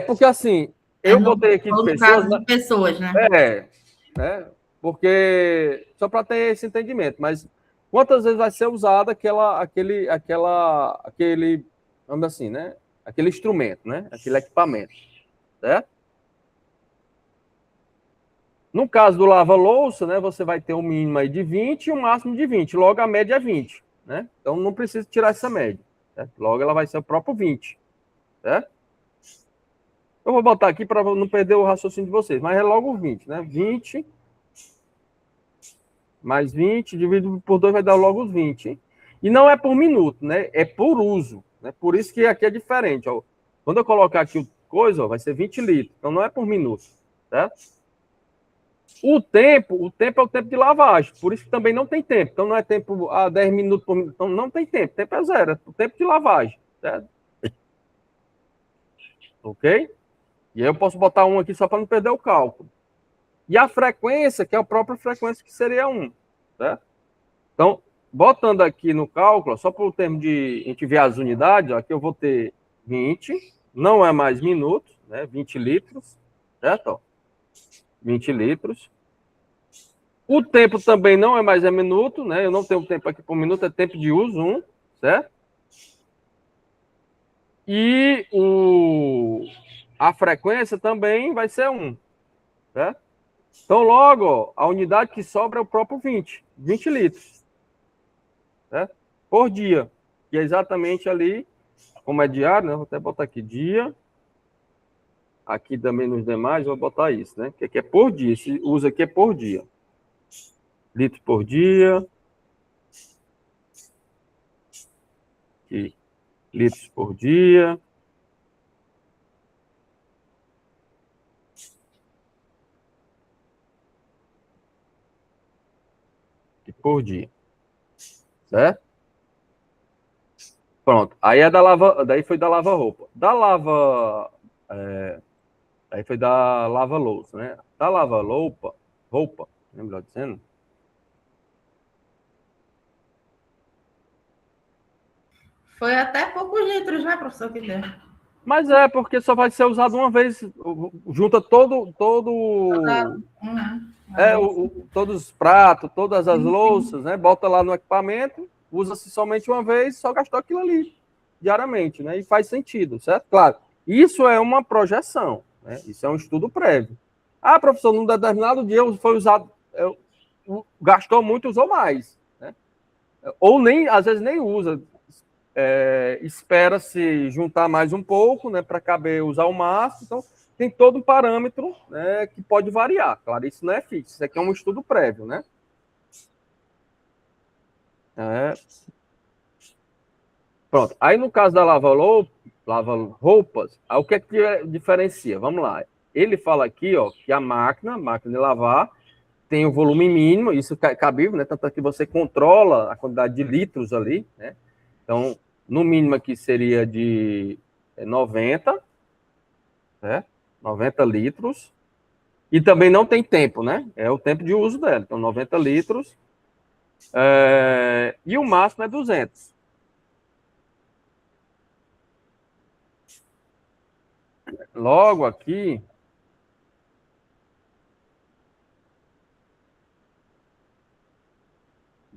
Porque assim, É eu no botei aqui de todo pessoas, caso de pessoas, né? né? Porque só para ter esse entendimento, mas quantas vezes vai ser usado aquele, vamos assim, né? Aquele instrumento, né? Aquele equipamento, certo? No caso do lava-louça, né, você vai ter um mínimo aí de 20 e um máximo de 20. Logo, a média é 20, né? Então, não precisa tirar essa média, certo? Logo, ela vai ser o próprio 20, certo? Eu vou botar aqui para não perder o raciocínio de vocês, mas é logo o 20, né? 20 mais 20 dividido por 2 vai dar logo os 20. Hein? E não é por minuto, né? É por uso, né? Por isso que aqui é diferente, ó. Quando eu colocar aqui o coisa, ó, vai ser 20 litros. Então, não é por minuto, certo? O tempo é o tempo de lavagem, por isso que também não tem tempo. Então não é tempo a 10 minutos por minuto, então não tem tempo, o tempo é zero, é o tempo de lavagem, certo? Ok? E aí eu posso botar um aqui só para não perder o cálculo. E a frequência, que é a própria frequência, que seria 1, certo? Então, botando aqui no cálculo, só para o termo de a gente ver as unidades, ó, aqui eu vou ter 20, não é mais minutos, né? 20 litros, certo? Ó, 20 litros. O tempo também não é mais minuto, né? Eu não tenho tempo aqui por minuto, é tempo de uso, 1, certo? E a frequência também vai ser 1, certo? Então, logo, ó, a unidade que sobra é o próprio 20 litros, certo? Por dia, que é exatamente ali, como é diário, né? Vou até botar aqui dia. Aqui também nos demais, vou botar isso, né? Que aqui é por dia, esse uso aqui é por dia. Litros por dia. Aqui, litros por dia. Aqui por dia. Certo? Pronto. Aí é da lava, daí foi da lava-roupa. Aí foi da lava-louça, né? Da roupa, né, melhor dizendo. Foi até poucos litros, né, professor, que deu? Mas porque só vai ser usado uma vez, junta Uma vez. todos os pratos, todas as louças, né? Bota lá no equipamento, usa-se somente uma vez, só gastou aquilo ali diariamente, né? E faz sentido, certo? Claro, isso é uma projeção, né? Isso é um estudo prévio. Ah, professor, num determinado dia foi usado, gastou muito, usou mais, né? Ou nem, às vezes nem usa, espera-se juntar mais um pouco, né, para caber usar o máximo. Então, tem todo um parâmetro, né, que pode variar. Claro, isso não é fixo, isso aqui é um estudo prévio, né? Pronto. Aí, no caso da lava-roupas, o que é que diferencia? Vamos lá. Ele fala aqui, ó, que a máquina de lavar, tem o volume mínimo, isso é cabível, né? Tanto é que você controla a quantidade de litros ali, né? Então, no mínimo aqui seria de 90, né? 90 litros. E também não tem tempo, né? É o tempo de uso dela. Então, 90 litros. E o máximo é 200. Logo aqui,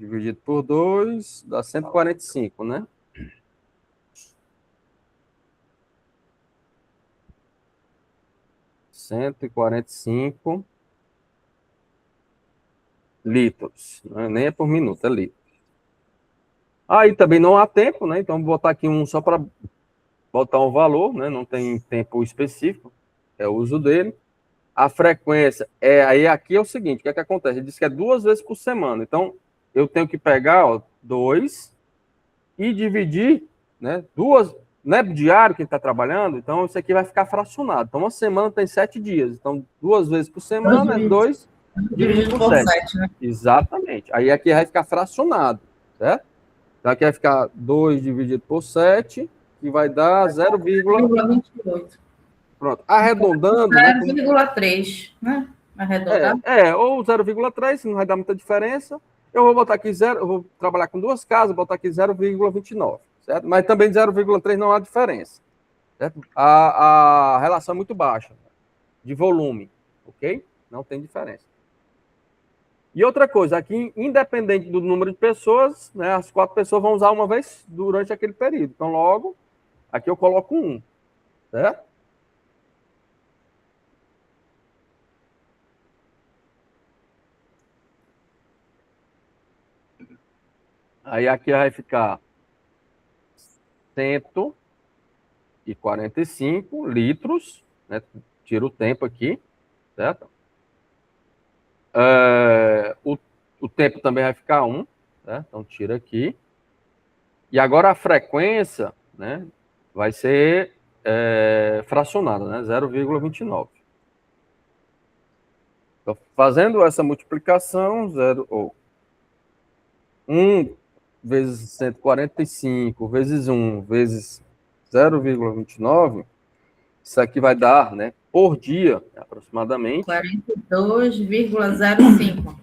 dividido por 2 dá 145, né? ...145 litros. Né? Nem é por minuto, é litro. Aí também não há tempo, né? Então, vou botar aqui um só para botar um valor, né? Não tem tempo específico, é o uso dele. A frequência, aí aqui é o seguinte, o que é que acontece? Ele diz que é 2 vezes por semana. Então, eu tenho que pegar, ó, 2 e dividir, né? 2, não é diário que ele está trabalhando, então isso aqui vai ficar fracionado. Então, uma semana tem 7 dias. Então, 2 vezes por semana é 2 dividido por 7. Né? Exatamente. Aí aqui vai ficar fracionado, certo? Então, aqui vai ficar 2 dividido por 7, que vai dar 0,28. Pronto. Arredondando... 0,3, né? Arredondando. Ou 0,3, não vai dar muita diferença. Eu vou botar aqui 0, eu vou trabalhar com 2 casas, botar aqui 0,29, certo? Mas também 0,3 não há diferença, certo? A relação é muito baixa de volume, ok? Não tem diferença. E outra coisa, aqui, independente do número de pessoas, né, as 4 pessoas vão usar uma vez durante aquele período. Então, logo, aqui eu coloco 1, certo? Aí aqui vai ficar 145 litros, né? Tira o tempo aqui, certo? O tempo também vai ficar 1, né? Então tira aqui. E agora a frequência, né, vai ser fracionada, né? 0,29. Então, fazendo essa multiplicação, 1 vezes 145 vezes 1 vezes 0,29, isso aqui vai dar, né, por dia, aproximadamente... 42,05.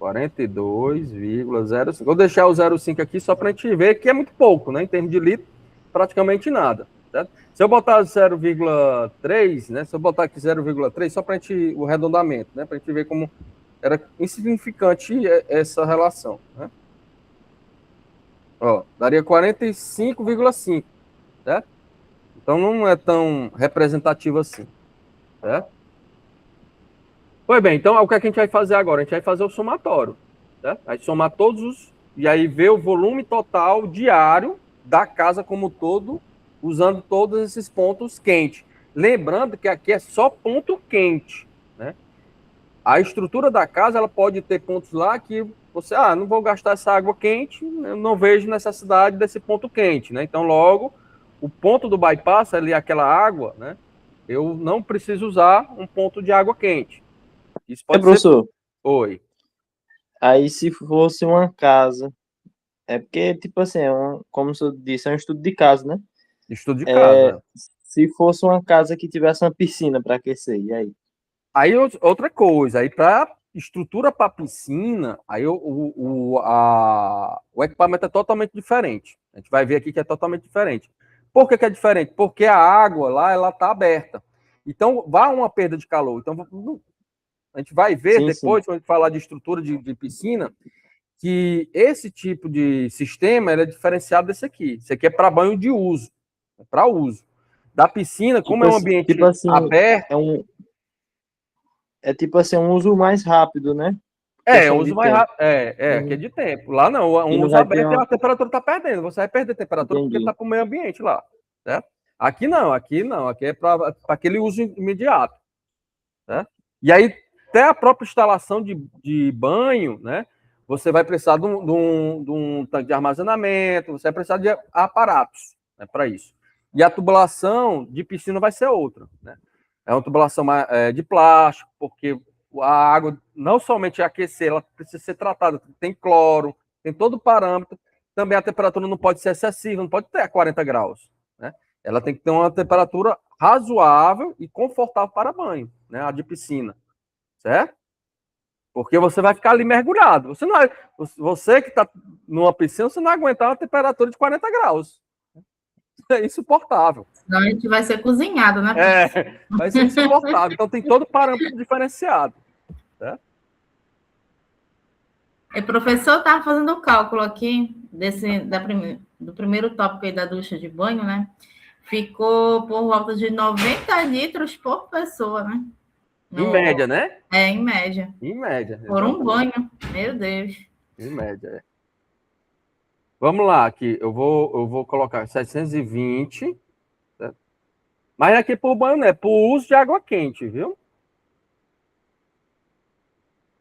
42,05. Vou deixar o 0,5 aqui só para a gente ver que é muito pouco, né? Em termos de litro, praticamente nada. Certo? Se eu botar 0,3, né? Se eu botar aqui 0,3, só para a gente o arredondamento, né? Para a gente ver como era insignificante essa relação, né? Ó, daria 45,5, certo? Então não é tão representativo assim, certo? Pois bem, então o que a gente vai fazer agora? A gente vai fazer o somatório, certo? Vai somar todos os... E aí ver o volume total diário da casa como todo, usando todos esses pontos quentes. Lembrando que aqui é só ponto quente, né? A estrutura da casa, ela pode ter pontos lá que você, não vou gastar essa água quente, eu não vejo necessidade desse ponto quente, né? Então, logo, o ponto do bypass, ali, aquela água, né? Eu não preciso usar um ponto de água quente. Isso pode professor. Oi. Aí, se fosse uma casa, porque, tipo assim, como o senhor disse, é um estudo de caso, né? Estudo de casa. Se fosse uma casa que tivesse uma piscina para aquecer, e aí? Aí, outra coisa, aí para estrutura para piscina, aí o equipamento é totalmente diferente. A gente vai ver aqui que é totalmente diferente. Por que é diferente? Porque a água lá, ela está aberta. Então, vai uma perda de calor. Então, a gente vai ver depois, quando a gente falar de estrutura de piscina, que esse tipo de sistema é diferenciado desse aqui. Esse aqui é para banho de uso, é para uso. Da piscina, como é um ambiente aberto... É tipo assim, um uso mais rápido, né? Um uso mais rápido. Que é de tempo. Lá não, um uso aberto a temperatura está perdendo. Você vai perder temperatura porque está para o meio ambiente lá. Certo? Aqui não. Aqui é para aquele uso imediato. Certo? E aí, até a própria instalação de banho, né? Você vai precisar de um tanque de armazenamento, você vai precisar de aparatos, né, para isso. E a tubulação de piscina vai ser outra, né? É uma tubulação de plástico, porque a água não somente aquecer, ela precisa ser tratada, tem cloro, tem todo o parâmetro. Também a temperatura não pode ser excessiva, não pode ter 40 graus, né? Ela tem que ter uma temperatura razoável e confortável para banho, né? A de piscina, certo? Porque você vai ficar ali mergulhado. Você que está numa piscina, você não vai aguentar uma temperatura de 40 graus. É insuportável. Senão a gente vai ser cozinhado, né? Vai ser insuportável. Então tem todo parâmetro diferenciado. Certo? O professor estava fazendo o cálculo aqui do primeiro tópico aí da ducha de banho, né? Ficou por volta de 90 litros por pessoa, né? Em média, né? Em média. Em média, Por um exatamente. banho. Meu Deus. Em média, é. Vamos lá, aqui. Eu vou colocar 720. Certo? Mas aqui por banho não é por uso de água quente, viu?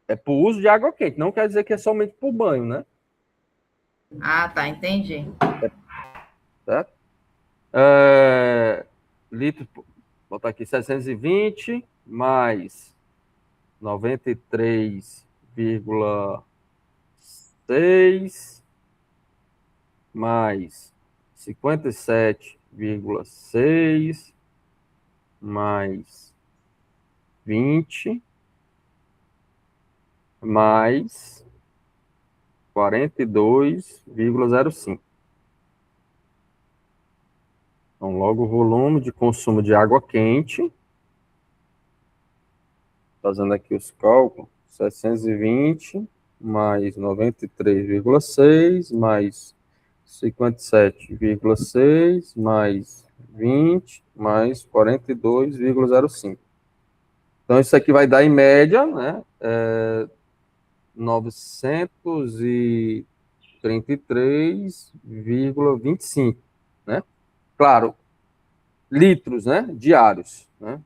É por uso de água quente. Não quer dizer que é somente por banho, né? Ah, tá, entendi. Certo? Litros, vou botar aqui 720 mais 93,6 mais 57,6 mais 20 mais 42,05. Então, logo o volume de consumo de água quente, fazendo aqui os cálculos, 720 mais 93,6 mais 57,6 mais 20 mais 42,05. Então, isso aqui vai dar em média, né? 933,25, né? Claro, litros, né? Diários, né?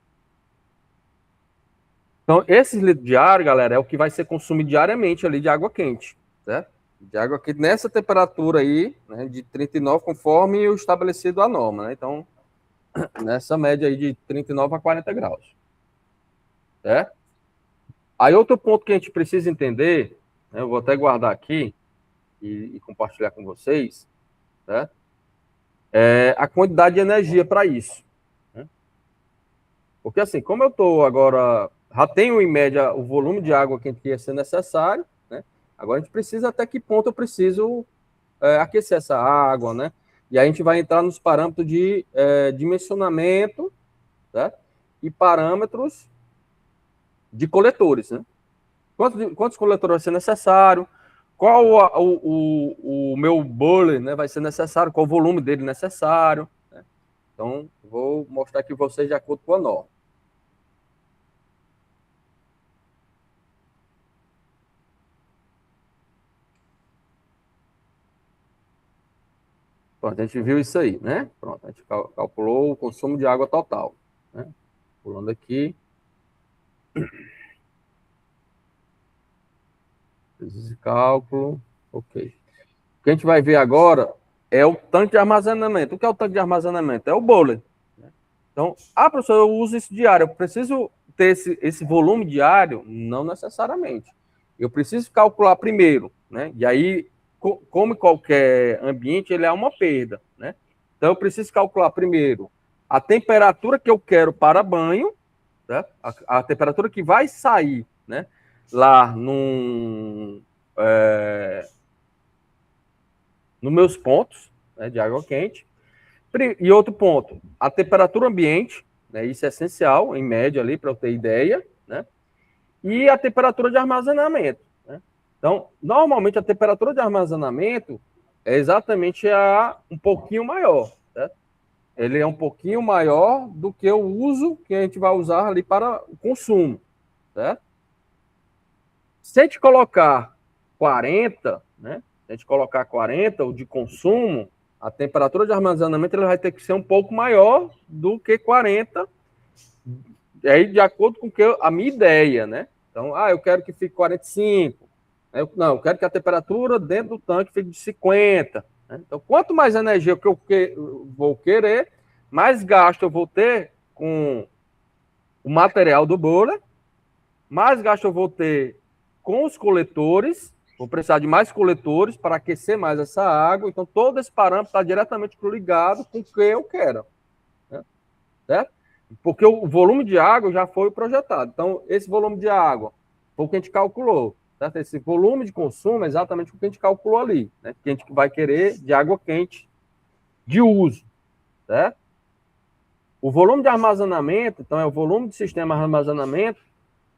Então, esses litros diários, galera, é o que vai ser consumido diariamente ali de água quente, certo? De água quente nessa temperatura aí, né, de 39, conforme o estabelecido a norma, né? Então, nessa média aí de 39 a 40 graus, certo? Aí, outro ponto que a gente precisa entender, né, eu vou até guardar aqui e compartilhar com vocês, né? É a quantidade de energia para isso, né? Porque assim, como eu estou agora, já tenho em média o volume de água que ia ser necessário, né? Agora a gente precisa até que ponto eu preciso aquecer essa água, né? E aí a gente vai entrar nos parâmetros de dimensionamento, né? E parâmetros de coletores, né? Quantos coletores vai ser necessário? Qual o meu boiler, né, vai ser necessário? Qual o volume dele necessário? Né? Então, vou mostrar aqui vocês de acordo com a norma. Pronto, a gente viu isso aí, né? Pronto, a gente calculou o consumo de água total, né? Pulando aqui. Fiz esse cálculo. Ok. O que a gente vai ver agora é o tanque de armazenamento. O que é o tanque de armazenamento? É o boiler. Então, professor, eu uso isso diário. Eu preciso ter esse volume diário? Não necessariamente. Eu preciso calcular primeiro, né? E aí, como qualquer ambiente, ele é uma perda, né? Então, eu preciso calcular primeiro a temperatura que eu quero para banho, né? A temperatura que vai sair, né? Lá nos meus pontos, né, de água quente. E outro ponto, a temperatura ambiente, né, isso é essencial, em média ali, para eu ter ideia, né? E a temperatura de armazenamento, né? Então, normalmente a temperatura de armazenamento é exatamente um pouquinho maior, né? Ele é um pouquinho maior do que o uso que a gente vai usar ali para o consumo, certo? Se a gente colocar 40, né? Se a gente colocar 40, o de consumo, a temperatura de armazenamento ele vai ter que ser um pouco maior do que 40, aí de acordo com a minha ideia, né? Então, eu quero que fique 45. Eu quero que a temperatura dentro do tanque fique de 50. Né? Então, quanto mais energia que eu vou querer, mais gasto eu vou ter com o material do boiler, mais gasto eu vou ter com os coletores, vou precisar de mais coletores para aquecer mais essa água. Então, todo esse parâmetro está diretamente ligado com o que eu quero. Né? Certo? Porque o volume de água já foi projetado. Então, esse volume de água foi o que a gente calculou. Certo? Esse volume de consumo é exatamente o que a gente calculou ali. Né? Que a gente vai querer de água quente de uso. Certo? O volume de armazenamento, então, é o volume do sistema de armazenamento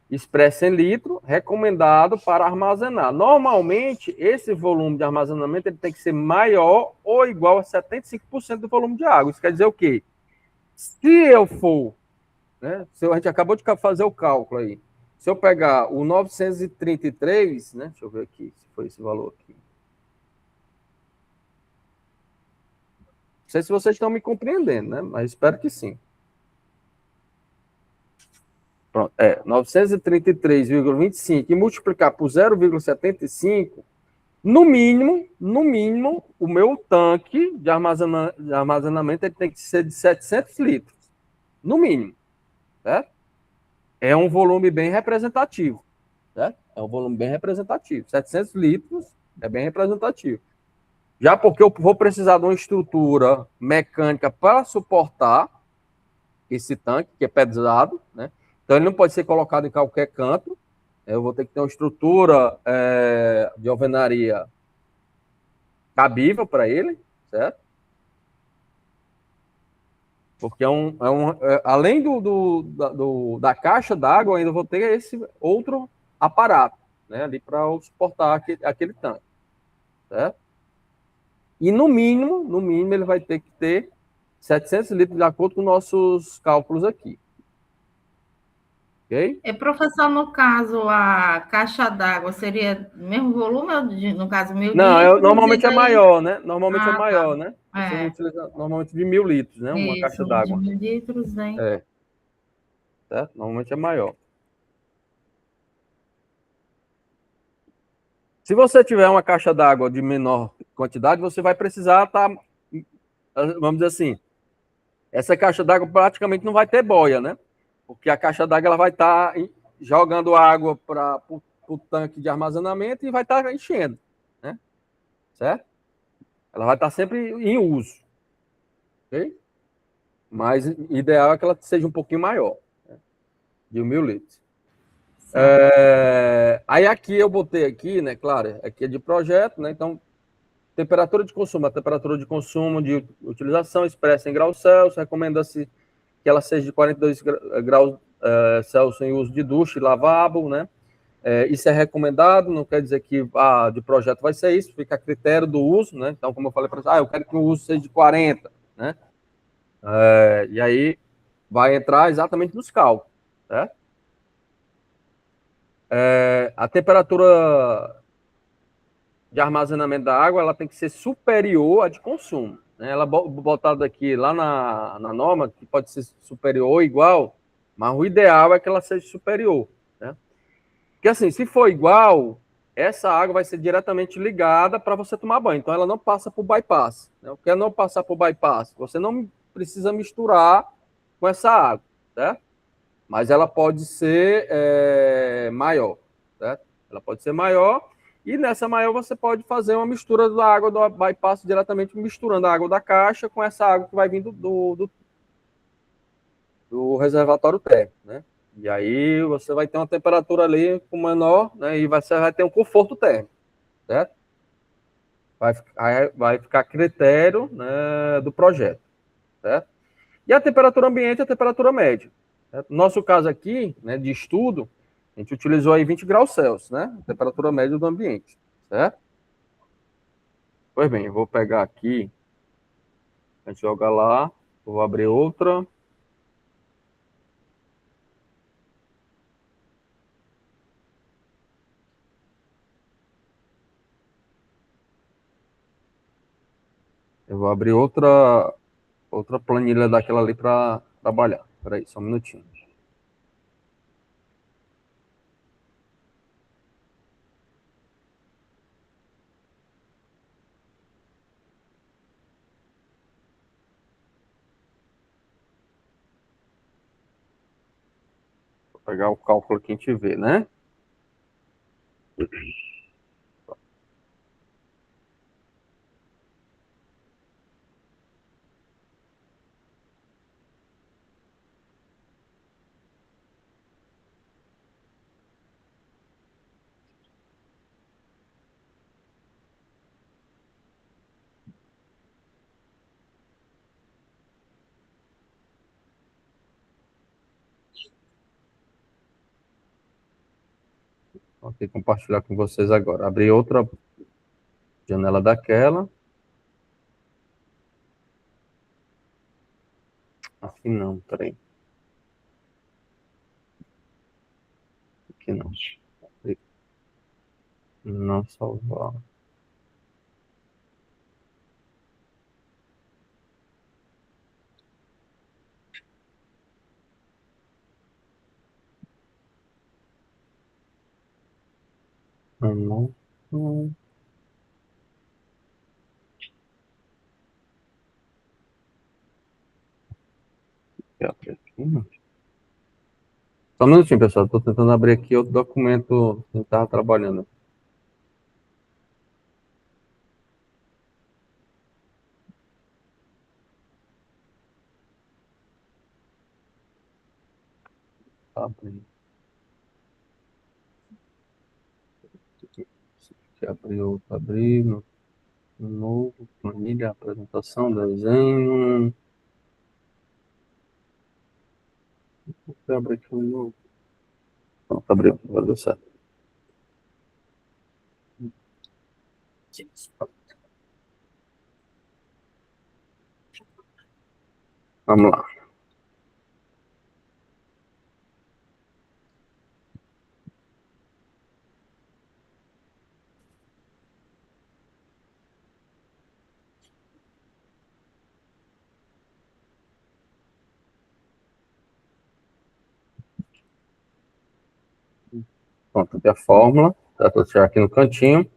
expresso em litro, recomendado para armazenar. Normalmente, esse volume de armazenamento ele tem que ser maior ou igual a 75% do volume de água. Isso quer dizer o quê? Se eu for, né, se a gente acabou de fazer o cálculo aí, se eu pegar o 933, né, deixa eu ver aqui se foi esse valor aqui. Não sei se vocês estão me compreendendo, né, mas espero que sim. Pronto, 933,25 e multiplicar por 0,75, no mínimo, o meu tanque de armazenamento ele tem que ser de 700 litros. No mínimo, certo? É um volume bem representativo, certo? É um volume bem representativo. 700 litros é bem representativo. Já porque eu vou precisar de uma estrutura mecânica para suportar esse tanque, que é pesado, né? Então ele não pode ser colocado em qualquer canto. Eu vou ter que ter uma estrutura de alvenaria cabível para ele, certo? Porque além da caixa d'água, ainda vou ter esse outro aparato, né, ali para suportar aquele tanque, certo? E no mínimo, ele vai ter que ter 700 litros de acordo com nossos cálculos aqui. Ok? Professor, no caso, a caixa d'água seria o mesmo volume, ou no caso, 1.000 litros, e Normalmente é daí... maior, né? Normalmente é Ah, tá. maior, né? Você É, utiliza normalmente de 1.000 litros, né? Uma caixa isso, de d'água. 1.000 litros, né? É, certo? Normalmente é maior. Se você tiver uma caixa d'água de menor quantidade, você vai precisar estar, vamos dizer assim, essa caixa d'água praticamente não vai ter boia, né? Porque a caixa d'água ela vai estar jogando água para o tanque de armazenamento e vai estar enchendo, né? Certo? Ela vai estar sempre em uso, ok? Mas ideal é que ela seja um pouquinho maior, né? De 1.000 litros. Certo. Aí aqui eu botei aqui, né? Claro, aqui é de projeto, né? Então temperatura de consumo, a temperatura de consumo de utilização expressa em graus Celsius, recomenda-se que ela seja de 42 graus Celsius em uso de ducha e lavabo, né? Isso é recomendado, não quer dizer que de projeto vai ser isso, fica a critério do uso, né? Então, como eu falei para você, eu quero que o uso seja de 40, né? E aí vai entrar exatamente nos cálculos, né? A temperatura de armazenamento da água ela tem que ser superior à de consumo, né? Ela botada aqui lá na norma, que pode ser superior ou igual, mas o ideal é que ela seja superior, né? Porque assim, se for igual, essa água vai ser diretamente ligada para você tomar banho, então ela não passa por bypass, né? O que é não passar por bypass? Você não precisa misturar com essa água, certo? Mas ela pode ser maior, certo? Ela pode ser maior, e nessa maior você pode fazer uma mistura da água do bypass diretamente misturando a água da caixa com essa água que vai vindo do reservatório térmico, né? E aí você vai ter uma temperatura ali com menor, né? E você vai ter um conforto térmico, certo? Vai ficar a critério, né, do projeto, certo? E a temperatura ambiente é a temperatura média. Certo? No nosso caso aqui, né, de estudo, a gente utilizou aí 20 graus Celsius, né? A temperatura média do ambiente, certo? Pois bem, eu vou pegar aqui, a gente joga lá, vou abrir outra. Eu vou abrir outra planilha daquela ali para trabalhar. Espera aí, só um minutinho. Vou pegar o cálculo que a gente vê, né? Vou aqui compartilhar com vocês agora. Abrir outra janela daquela. Aqui não, peraí. Aqui não. Não salvar. Não. Não. Aqui, não. Só um minutinho, pessoal. Estou tentando abrir aqui outro documento que estava trabalhando. Tá abrindo. Aqui abriu, tá abrindo. Novo, planilha, apresentação, desenho. Vou abrir aqui um novo. Pronto, abriu, vai dar certo. Vamos lá. Pronto, aqui a fórmula. Tá, vou tirar aqui no cantinho.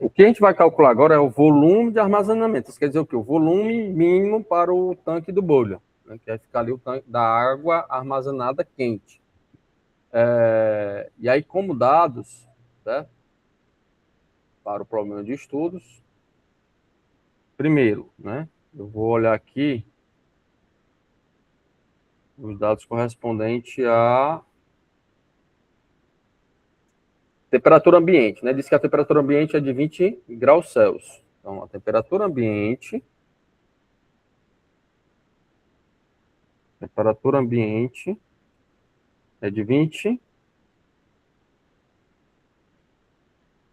O que a gente vai calcular agora é o volume de armazenamento. Isso quer dizer o quê? O volume mínimo para o tanque do bolha, né? Que vai ficar ali o tanque da água armazenada quente. E aí, como dados, certo? Para o problema de estudos, primeiro, né? Eu vou olhar aqui os dados correspondentes à temperatura ambiente, né? Diz que a temperatura ambiente é de 20 graus Celsius. Então, a temperatura ambiente é de 20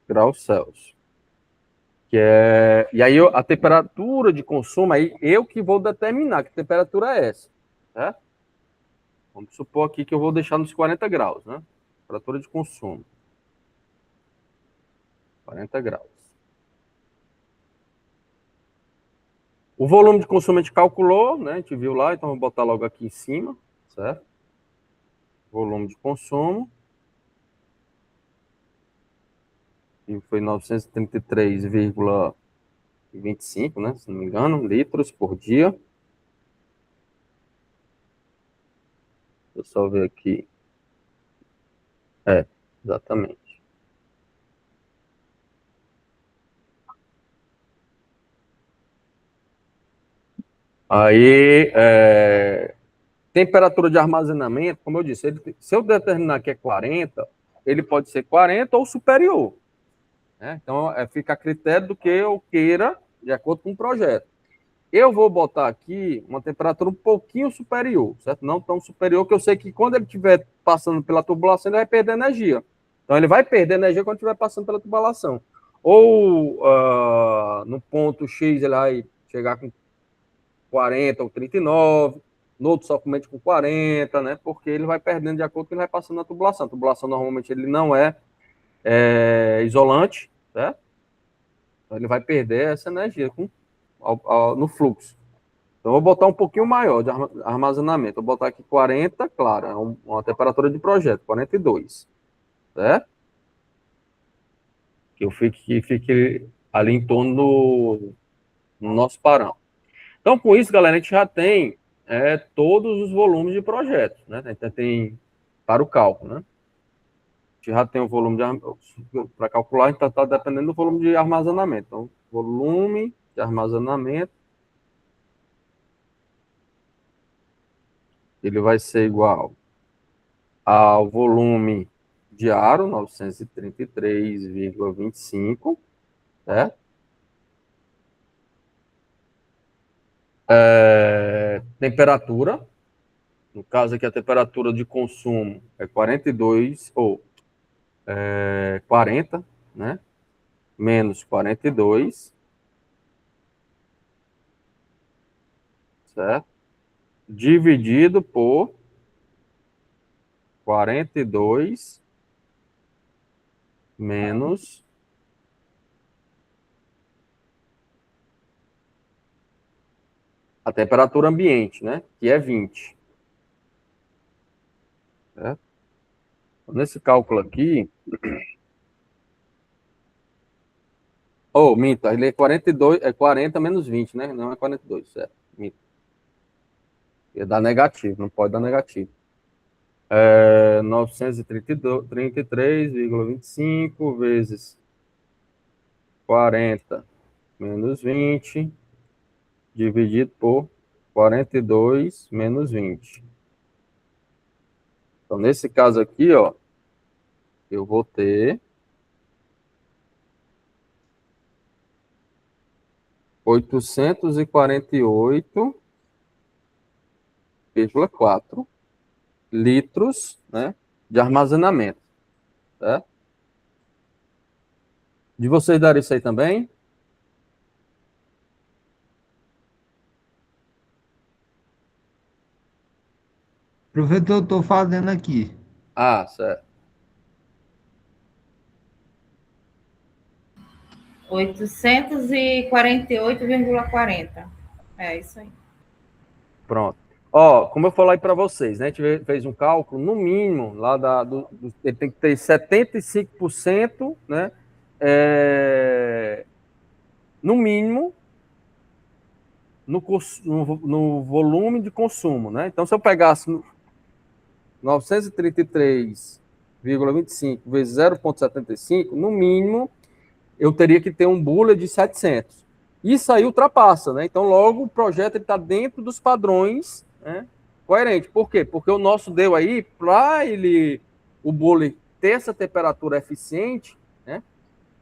graus Celsius. E aí a temperatura de consumo, aí eu que vou determinar que temperatura é essa, certo? Vamos supor aqui que eu vou deixar nos 40 graus, né? Temperatura de consumo. 40 graus. O volume de consumo a gente calculou, né? A gente viu lá, então vou botar logo aqui em cima, certo? Volume de consumo. E foi 933,25, né? Se não me engano, litros por dia. Deixa eu só ver aqui. Exatamente. Aí, temperatura de armazenamento, como eu disse, se eu determinar que é 40, ele pode ser 40 ou superior, né? Então, fica a critério do que eu queira, de acordo com o projeto. Eu vou botar aqui uma temperatura um pouquinho superior, certo? Não tão superior, que eu sei que quando ele estiver passando pela tubulação, ele vai perder energia. Então, ele vai perder energia quando estiver passando pela tubulação. Ou no ponto X, ele vai chegar com 40 ou 39, no outro somente com 40, né? Porque ele vai perdendo de acordo com ele vai passando na tubulação. A tubulação, normalmente, ele não é isolante, certo? Então, ele vai perder essa energia no fluxo. Então, eu vou botar um pouquinho maior de armazenamento. Vou botar aqui 40, claro, é uma temperatura de projeto, 42, certo? Que fique ali em torno do nosso parâmetro. Então, com isso, galera, a gente já tem todos os volumes de projetos, né? Tem para o cálculo, né? A gente já tem o volume para calcular, a gente está dependendo do volume de armazenamento. Então, volume de armazenamento, ele vai ser igual ao volume de aro, 933,25, certo? Temperatura, no caso aqui a temperatura de consumo é 42, ou 40, né? Menos 42, certo? Dividido por 42 menos a temperatura ambiente, né? Que é 20. Certo? Nesse cálculo aqui, minto, ele é 42, é 40 menos 20, né? Não é 42, certo? Minto. Ia dar negativo, não pode dar negativo. 933,25 vezes 40 menos 20, dividido por 42 menos 20. Então, nesse caso aqui, ó, eu vou ter 848,4 litros, né, de armazenamento, certo? De vocês darem isso aí também? Professor, eu estou fazendo aqui. Ah, certo. 848,40. É isso aí. Pronto. Ó, como eu falei para vocês, né? A gente fez um cálculo, no mínimo, lá ele tem que ter 75%, né? No mínimo, no volume de consumo, né? Então, se eu pegasse 933,25 vezes 0,75, no mínimo, eu teria que ter um bula de 700. Isso aí ultrapassa, né? Então, logo, o projeto está dentro dos padrões, né, coerente. Por quê? Porque o nosso deu aí, para o bule ter essa temperatura eficiente, né,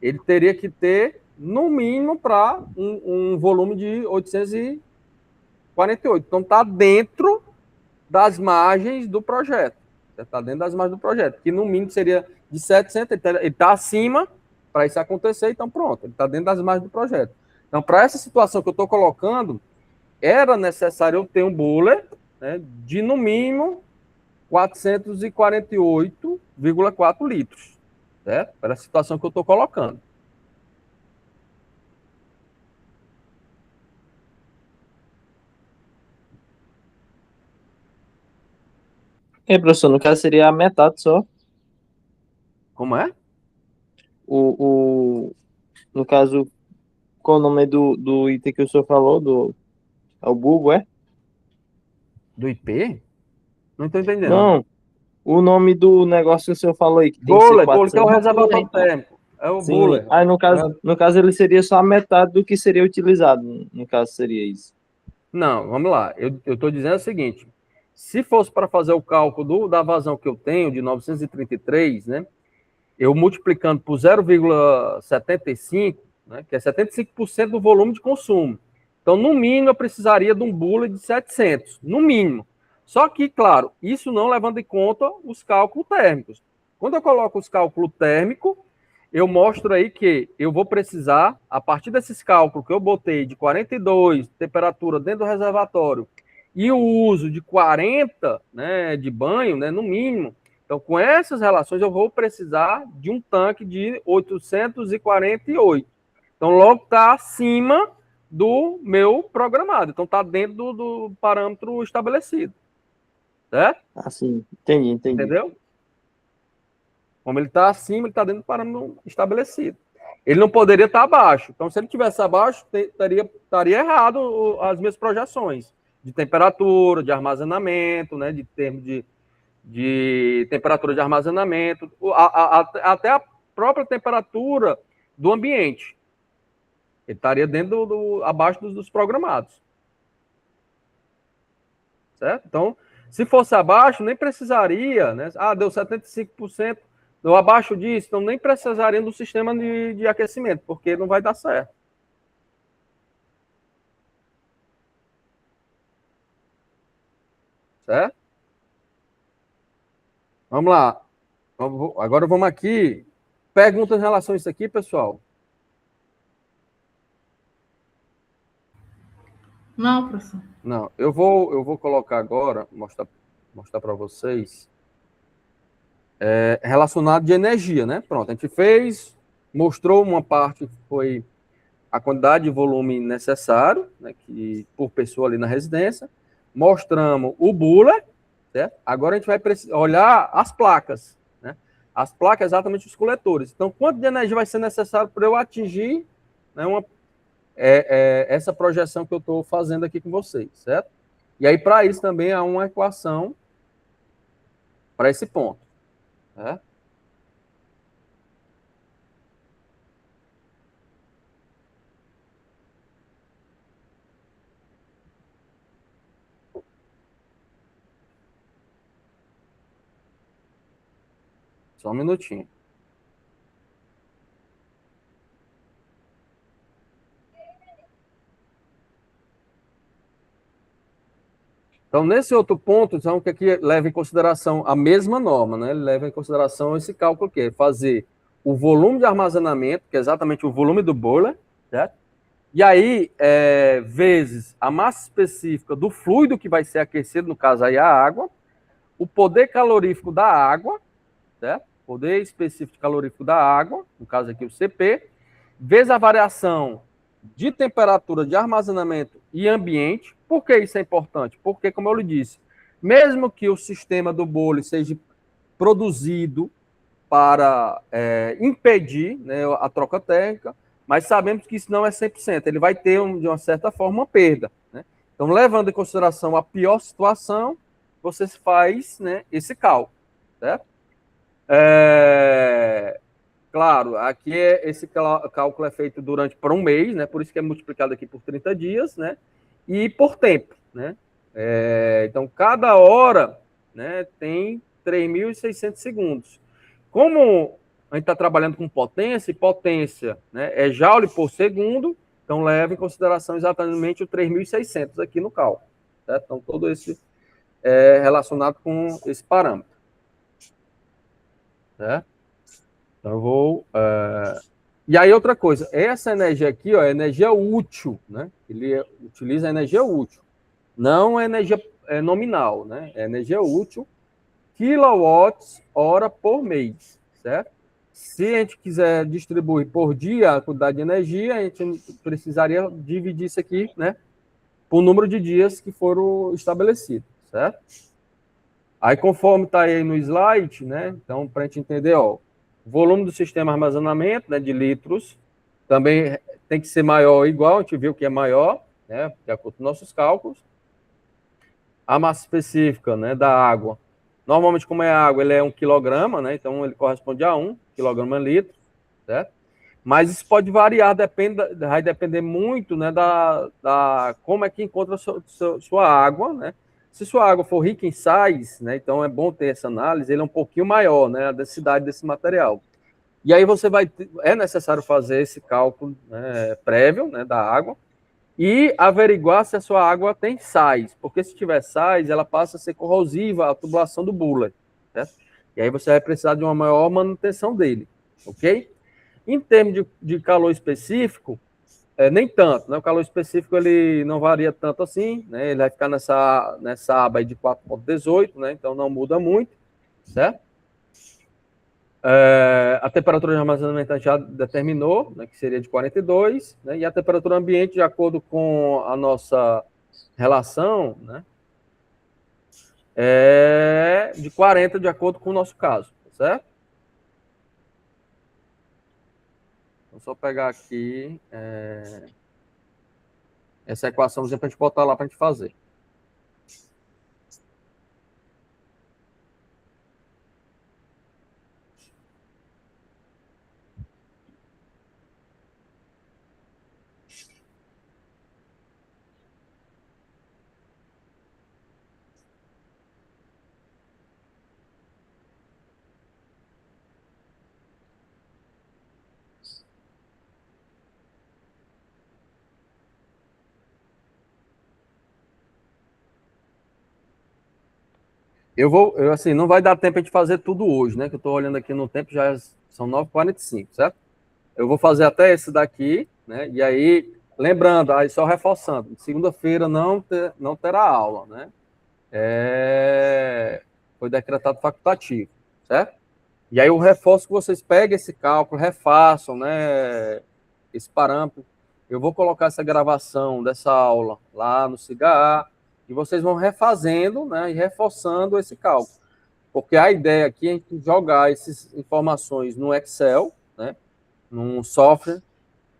ele teria que ter, no mínimo, para um volume de 848. Então, está dentro das margens do projeto. Está dentro das margens do projeto, que no mínimo seria de 700, ele está acima para isso acontecer, então pronto, ele está dentro das margens do projeto. Então, para essa situação que eu estou colocando, era necessário eu ter um buller, né, de no mínimo 448,4 litros, certo? Para a situação que eu estou colocando. É, professor, no caso seria a metade só. Como é? No caso, qual o nome do item que o senhor falou? É o bulbo, é? Do IP? Não estou entendendo. Não, o nome do negócio que o senhor falou aí, que tem que ser Buller, que é o 400. reservatório térmico. É o Sim, buller. aí no caso ele seria só a metade do que seria utilizado. No caso seria isso. Não, vamos lá. Eu estou dizendo o seguinte: se fosse para fazer o cálculo da vazão que eu tenho, de 933, né, eu multiplicando por 0,75, né, que é 75% do volume de consumo. Então, no mínimo, eu precisaria de um bule de 700, no mínimo. Só que, claro, isso não levando em conta os cálculos térmicos. Quando eu coloco os cálculos térmicos, eu mostro aí que eu vou precisar, a partir desses cálculos que eu botei de 42, temperatura dentro do reservatório, e o uso de 40, né, de banho, né, no mínimo. Então, com essas relações, eu vou precisar de um tanque de 848. Então, logo está acima do meu programado. Então, está dentro do parâmetro estabelecido. Certo? Assim, entendi. Entendeu? Como ele está acima, ele está dentro do parâmetro estabelecido. Ele não poderia estar abaixo. Então, se ele estivesse abaixo, estaria errado as minhas projeções de temperatura, de armazenamento, né, de termos de temperatura de armazenamento, até a própria temperatura do ambiente. Ele estaria dentro abaixo dos programados. Certo? Então, se fosse abaixo, nem precisaria, né? Deu 75%, deu abaixo disso, então nem precisaria do sistema de aquecimento, porque não vai dar certo. Certo? Vamos lá. Agora vamos aqui. Perguntas em relação a isso aqui, pessoal? Não, professor. Não, eu vou colocar agora, mostrar para vocês, relacionado de energia, né? Pronto, a gente fez, mostrou uma parte que foi a quantidade de volume necessário, né, que, por pessoa ali na residência, mostramos o buller, certo? Agora a gente vai olhar as placas, né? As placas, exatamente os coletores. Então, quanto de energia vai ser necessário para eu atingir, né, essa projeção que eu estou fazendo aqui com vocês, certo? E aí, para isso, também há uma equação para esse ponto, né? Só um minutinho. Então, nesse outro ponto, então, que aqui leva em consideração a mesma norma, né? Ele leva em consideração esse cálculo que é fazer o volume de armazenamento, que é exatamente o volume do boiler, certo? E aí, vezes a massa específica do fluido que vai ser aquecido, no caso aí a água, o poder calorífico da água, certo? Poder específico calorífico da água, no caso aqui o CP, vezes a variação de temperatura de armazenamento e ambiente. Por que isso é importante? Porque, como eu lhe disse, mesmo que o sistema do bolo seja produzido para impedir, né, a troca térmica, mas sabemos que isso não é 100%. Ele vai ter, de uma certa forma, uma perda, né? Então, levando em consideração a pior situação, você faz, né, esse cálculo, certo? Claro, aqui esse cálculo é feito durante por um mês, né? Por isso que é multiplicado aqui por 30 dias, né? E por tempo, né? Então, cada hora, né, tem 3.600 segundos. Como a gente está trabalhando com potência, e potência, né, é joule por segundo, então leva em consideração exatamente o 3.600 aqui no cálculo, certo? Então, todo esse é relacionado com esse parâmetro, certo? Então, eu vou. E aí, outra coisa, essa energia aqui, ó, é energia útil, né? Ele utiliza a energia útil, não é energia nominal, né? É energia útil, quilowatts hora por mês, certo? Se a gente quiser distribuir por dia a quantidade de energia, a gente precisaria dividir isso aqui, né? Por número de dias que foram estabelecidos, certo? Aí, conforme está aí no slide, né? Então, para a gente entender, ó, o volume do sistema de armazenamento, né, de litros, também tem que ser maior ou igual, a gente viu que é maior, né, de acordo com nossos cálculos. A massa específica, né, da água, normalmente, como é água, ele é 1 quilograma, né, então ele corresponde a 1 quilograma/litro, certo? Mas isso pode variar, vai depender muito, né, como é que encontra a sua água, né? Se sua água for rica em sais, né, então é bom ter essa análise, ele é um pouquinho maior, né, a densidade desse material. E aí é necessário fazer esse cálculo, né, prévio, né, da água e averiguar se a sua água tem sais, porque se tiver sais, ela passa a ser corrosiva à tubulação do bula, certo? E aí você vai precisar de uma maior manutenção dele, ok? Em termos de calor específico, nem tanto, né? O calor específico ele não varia tanto assim, né? Ele vai ficar nessa aba aí de 4,18, né? Então não muda muito, certo? A temperatura de armazenamento a gente já determinou, né, que seria de 42, né? E a temperatura ambiente, de acordo com a nossa relação, né, é de 40, de acordo com o nosso caso, certo? Vou só pegar aqui essa equação para a gente botar lá para a gente fazer. assim, não vai dar tempo de fazer tudo hoje, né? Que eu estou olhando aqui no tempo, já são 9h45, certo? Eu vou fazer até esse daqui, né? E aí, lembrando, aí só reforçando, segunda-feira não terá aula, né? Foi decretado facultativo, certo? E aí eu reforço que vocês peguem esse cálculo, refaçam, né? Esse parâmetro. Eu vou colocar essa gravação dessa aula lá no CIGA e vocês vão refazendo, né? E reforçando esse cálculo. Porque a ideia aqui é a gente jogar essas informações no Excel, né? Num software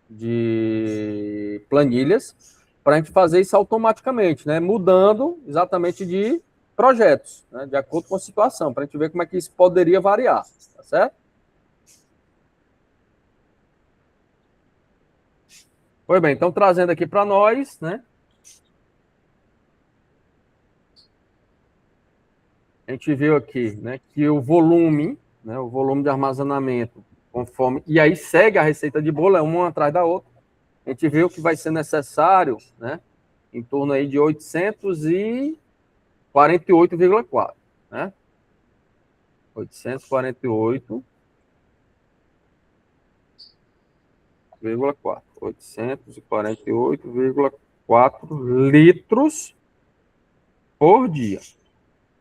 de planilhas, para a gente fazer isso automaticamente, né? Mudando exatamente de projetos, né? De acordo com a situação, para a gente ver como é que isso poderia variar, tá certo? Pois bem, então trazendo aqui para nós, né? A gente viu aqui, né, que o volume, né, o volume de armazenamento, conforme, e aí segue a receita de bolo, é uma atrás da outra. A gente viu que vai ser necessário, né, em torno aí de 848,4, né? 848,4. 848,4 litros por dia,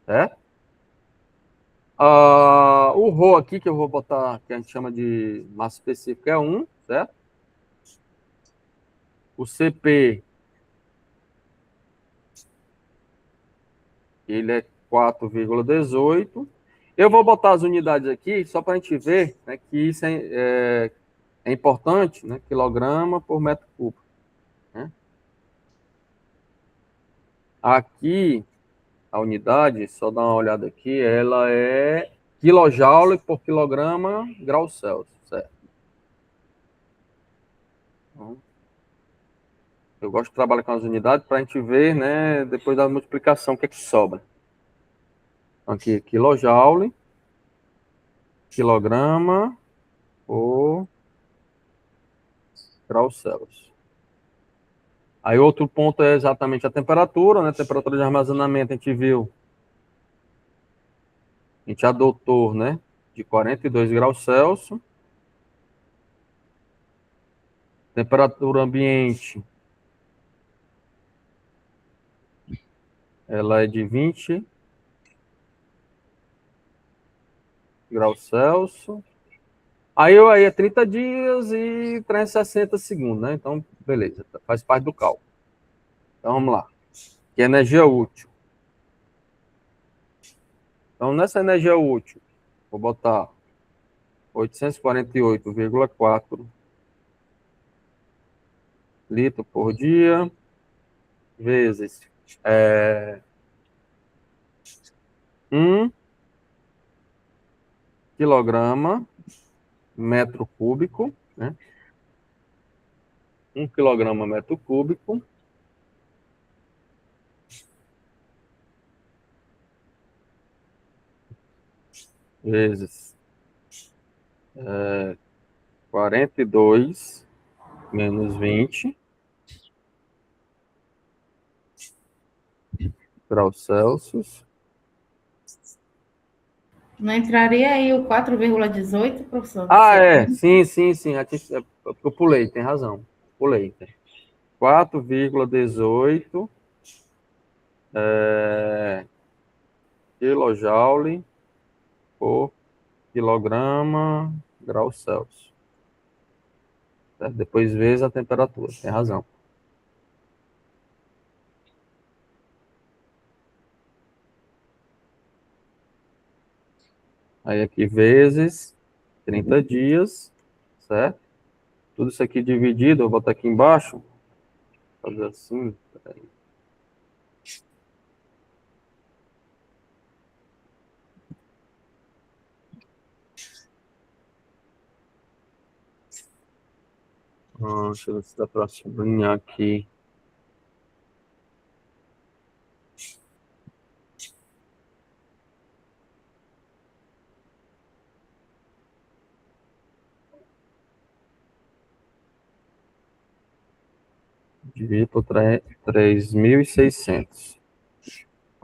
certo? O Rho aqui, que eu vou botar, que a gente chama de massa específica, é 1, certo? O CP, ele é 4,18. Eu vou botar as unidades aqui, só para a gente ver, né, que isso é importante, né? Quilograma por metro cúbico, né? Aqui, a unidade, só dar uma olhada aqui, ela é quilojoule por quilograma grau Celsius, certo? Então, eu gosto de trabalhar com as unidades para a gente ver, né, depois da multiplicação, o que é que sobra. Aqui, quilojoule, quilograma por grau Celsius. Aí outro ponto é exatamente a temperatura, né? Temperatura de armazenamento, a gente viu, a gente adotou, né, de 42 graus Celsius. Temperatura ambiente, ela é de 20 graus Celsius. Aí é 30 dias e 360 segundos, né? Então, beleza, faz parte do cálculo. Então, vamos lá. Que é energia útil. Então, nessa energia útil, vou botar 848,4 litros por dia, vezes 1 quilograma metro cúbico, né? 1 quilograma metro cúbico, vezes 42 menos 20 graus Celsius. Não entraria aí o 4,18, professor? Sim. Eu pulei, tem razão. Pulei. 4,18 quilojoule por quilograma grau Celsius. Certo? Depois vezes a temperatura, tem razão. Aí aqui vezes 30 dias, certo? Tudo isso aqui dividido, eu vou botar aqui embaixo. Fazer assim. Peraí. Deixa eu ver se dá para sublinhar aqui. Dividir por 3.600.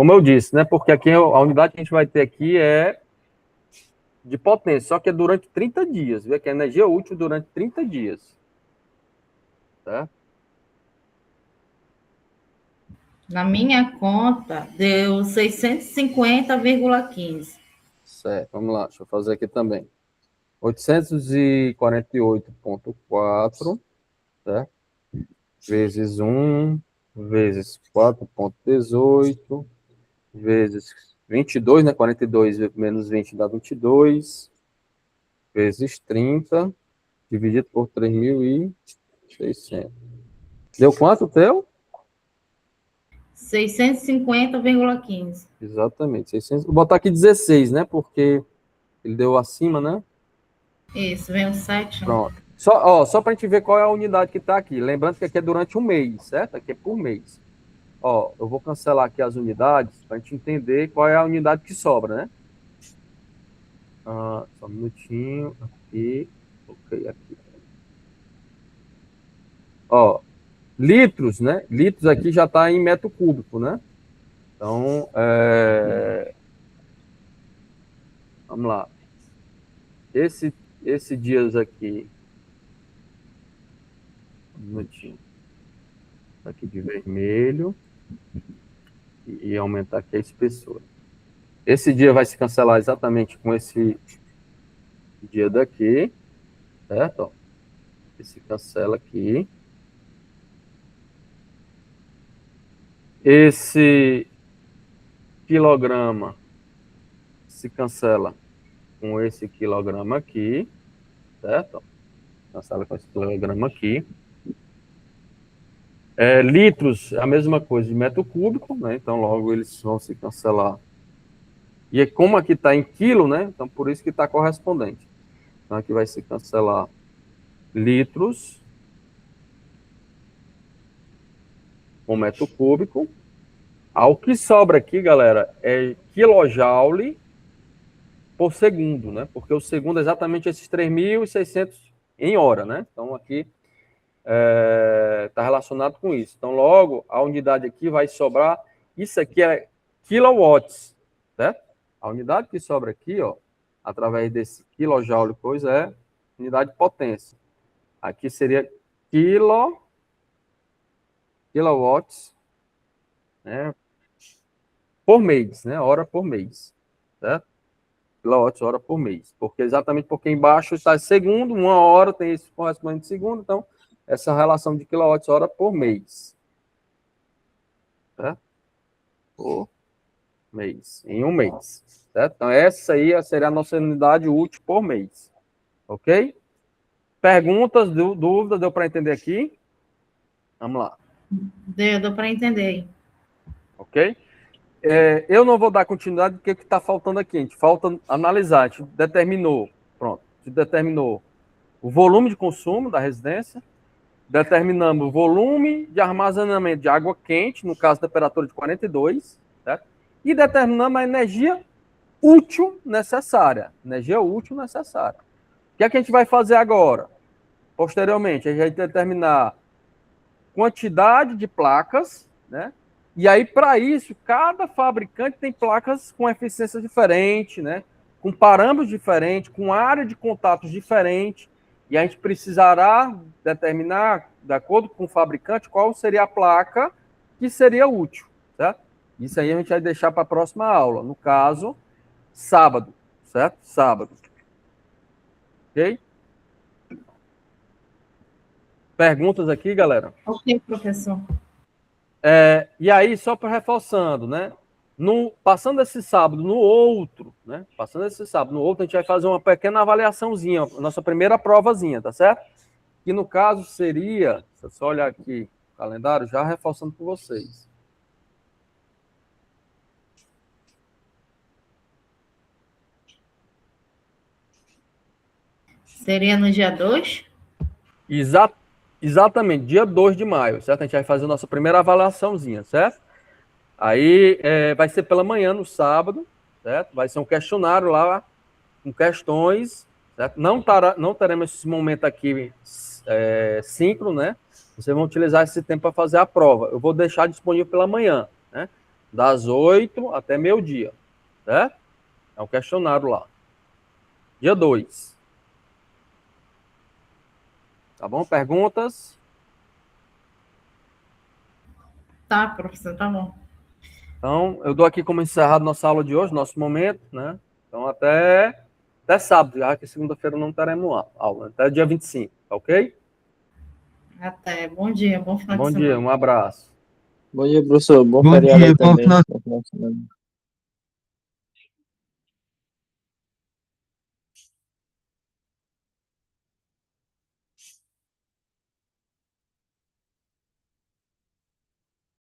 Como eu disse, né? Porque aqui a unidade que a gente vai ter aqui é de potência, só que é durante 30 dias, viu? Que é energia útil durante 30 dias. Tá? Na minha conta, deu 650,15. Certo, vamos lá, deixa eu fazer aqui também. 848,4, certo? Vezes 1, vezes 4,18, vezes 22, né? 42 menos 20 dá 22, vezes 30, dividido por 3.600. Deu quanto, teu? 650,15. Exatamente, 600. Vou botar aqui 16, né? Porque ele deu acima, né? Isso, vem o 7. Pronto. Só para a gente ver qual é a unidade que está aqui. Lembrando que aqui é durante um mês, certo? Aqui é por mês. Ó, eu vou cancelar aqui as unidades para a gente entender qual é a unidade que sobra, né? Só um minutinho. Aqui. Ok, aqui. Ó, litros, né? Litros aqui já está em metro cúbico, né? Então, vamos lá. Esse dias aqui. Um minutinho. Aqui de vermelho. E aumentar aqui a espessura. Esse dia vai se cancelar exatamente com esse dia daqui, certo? Ó, esse cancela aqui. Esse quilograma se cancela com esse quilograma aqui, certo? Cancela com esse quilograma aqui. Litros é a mesma coisa de metro cúbico, né? Então logo eles vão se cancelar. E como aqui está em quilo, né? Então por isso que está correspondente. Então aqui vai se cancelar litros com metro cúbico. O que sobra aqui, galera, é quilojoule por segundo, né? Porque o segundo é exatamente esses 3.600 em hora, né? Então aqui está relacionado com isso. Então logo a unidade aqui vai sobrar. Isso aqui é kilowatts, certo? A unidade que sobra aqui, ó, através desse quilojoule, coisa é unidade de potência. Aqui seria kilowatts, né? Por mês, né? Hora por mês, certo? Quilowatts hora por mês. Exatamente porque embaixo está segundo, uma hora tem esse correspondente de segundo, então essa relação de quilowatts hora por mês. Certo? Por mês, em um mês. Certo? Então essa aí seria a nossa unidade útil por mês. Ok? Perguntas, dúvidas, deu para entender aqui? Vamos lá. Deu para entender aí. Ok? Eu não vou dar continuidade porque o que está faltando aqui? A gente falta analisar. A gente determinou, pronto, a gente determinou o volume de consumo da residência, determinamos o volume de armazenamento de água quente, no caso, temperatura de 42, certo? E determinamos a energia útil necessária. Energia útil necessária. O que é que a gente vai fazer agora? Posteriormente, a gente vai determinar quantidade de placas, né? E aí, para isso, cada fabricante tem placas com eficiência diferente, né? Com parâmetros diferentes, com área de contatos diferente. E a gente precisará determinar, de acordo com o fabricante, qual seria a placa que seria útil, certo? Isso aí a gente vai deixar para a próxima aula. No caso, sábado, certo? Sábado. Ok? Perguntas aqui, galera? Ok, professor. E aí, só para reforçando, né? Passando esse sábado no outro, né? Passando esse sábado no outro, a gente vai fazer uma pequena avaliaçãozinha, nossa primeira provazinha, tá certo? Que no caso seria, se eu só olhar aqui o calendário, já reforçando com vocês. Seria no dia 2? Exatamente, dia 2 de maio, certo? A gente vai fazer a nossa primeira avaliaçãozinha, certo? Aí vai ser pela manhã, no sábado, certo? Vai ser um questionário lá, com questões, certo? Não teremos esse momento aqui síncrono, né? Vocês vão utilizar esse tempo para fazer a prova. Eu vou deixar disponível pela manhã, né? das 8 até meio-dia, certo? É um questionário lá. Dia 2. Tá bom? Perguntas? Tá, professor, tá bom. Então, eu dou aqui como encerrado nossa aula de hoje, nosso momento, né? Então, até sábado, já que segunda-feira não teremos aula, até dia 25, tá ok? Até. Bom dia, bom final de Bom dia, semana. um abraço. Bom dia, professor. Bom Bom feriado dia, aí bom também. final Bom final de semana.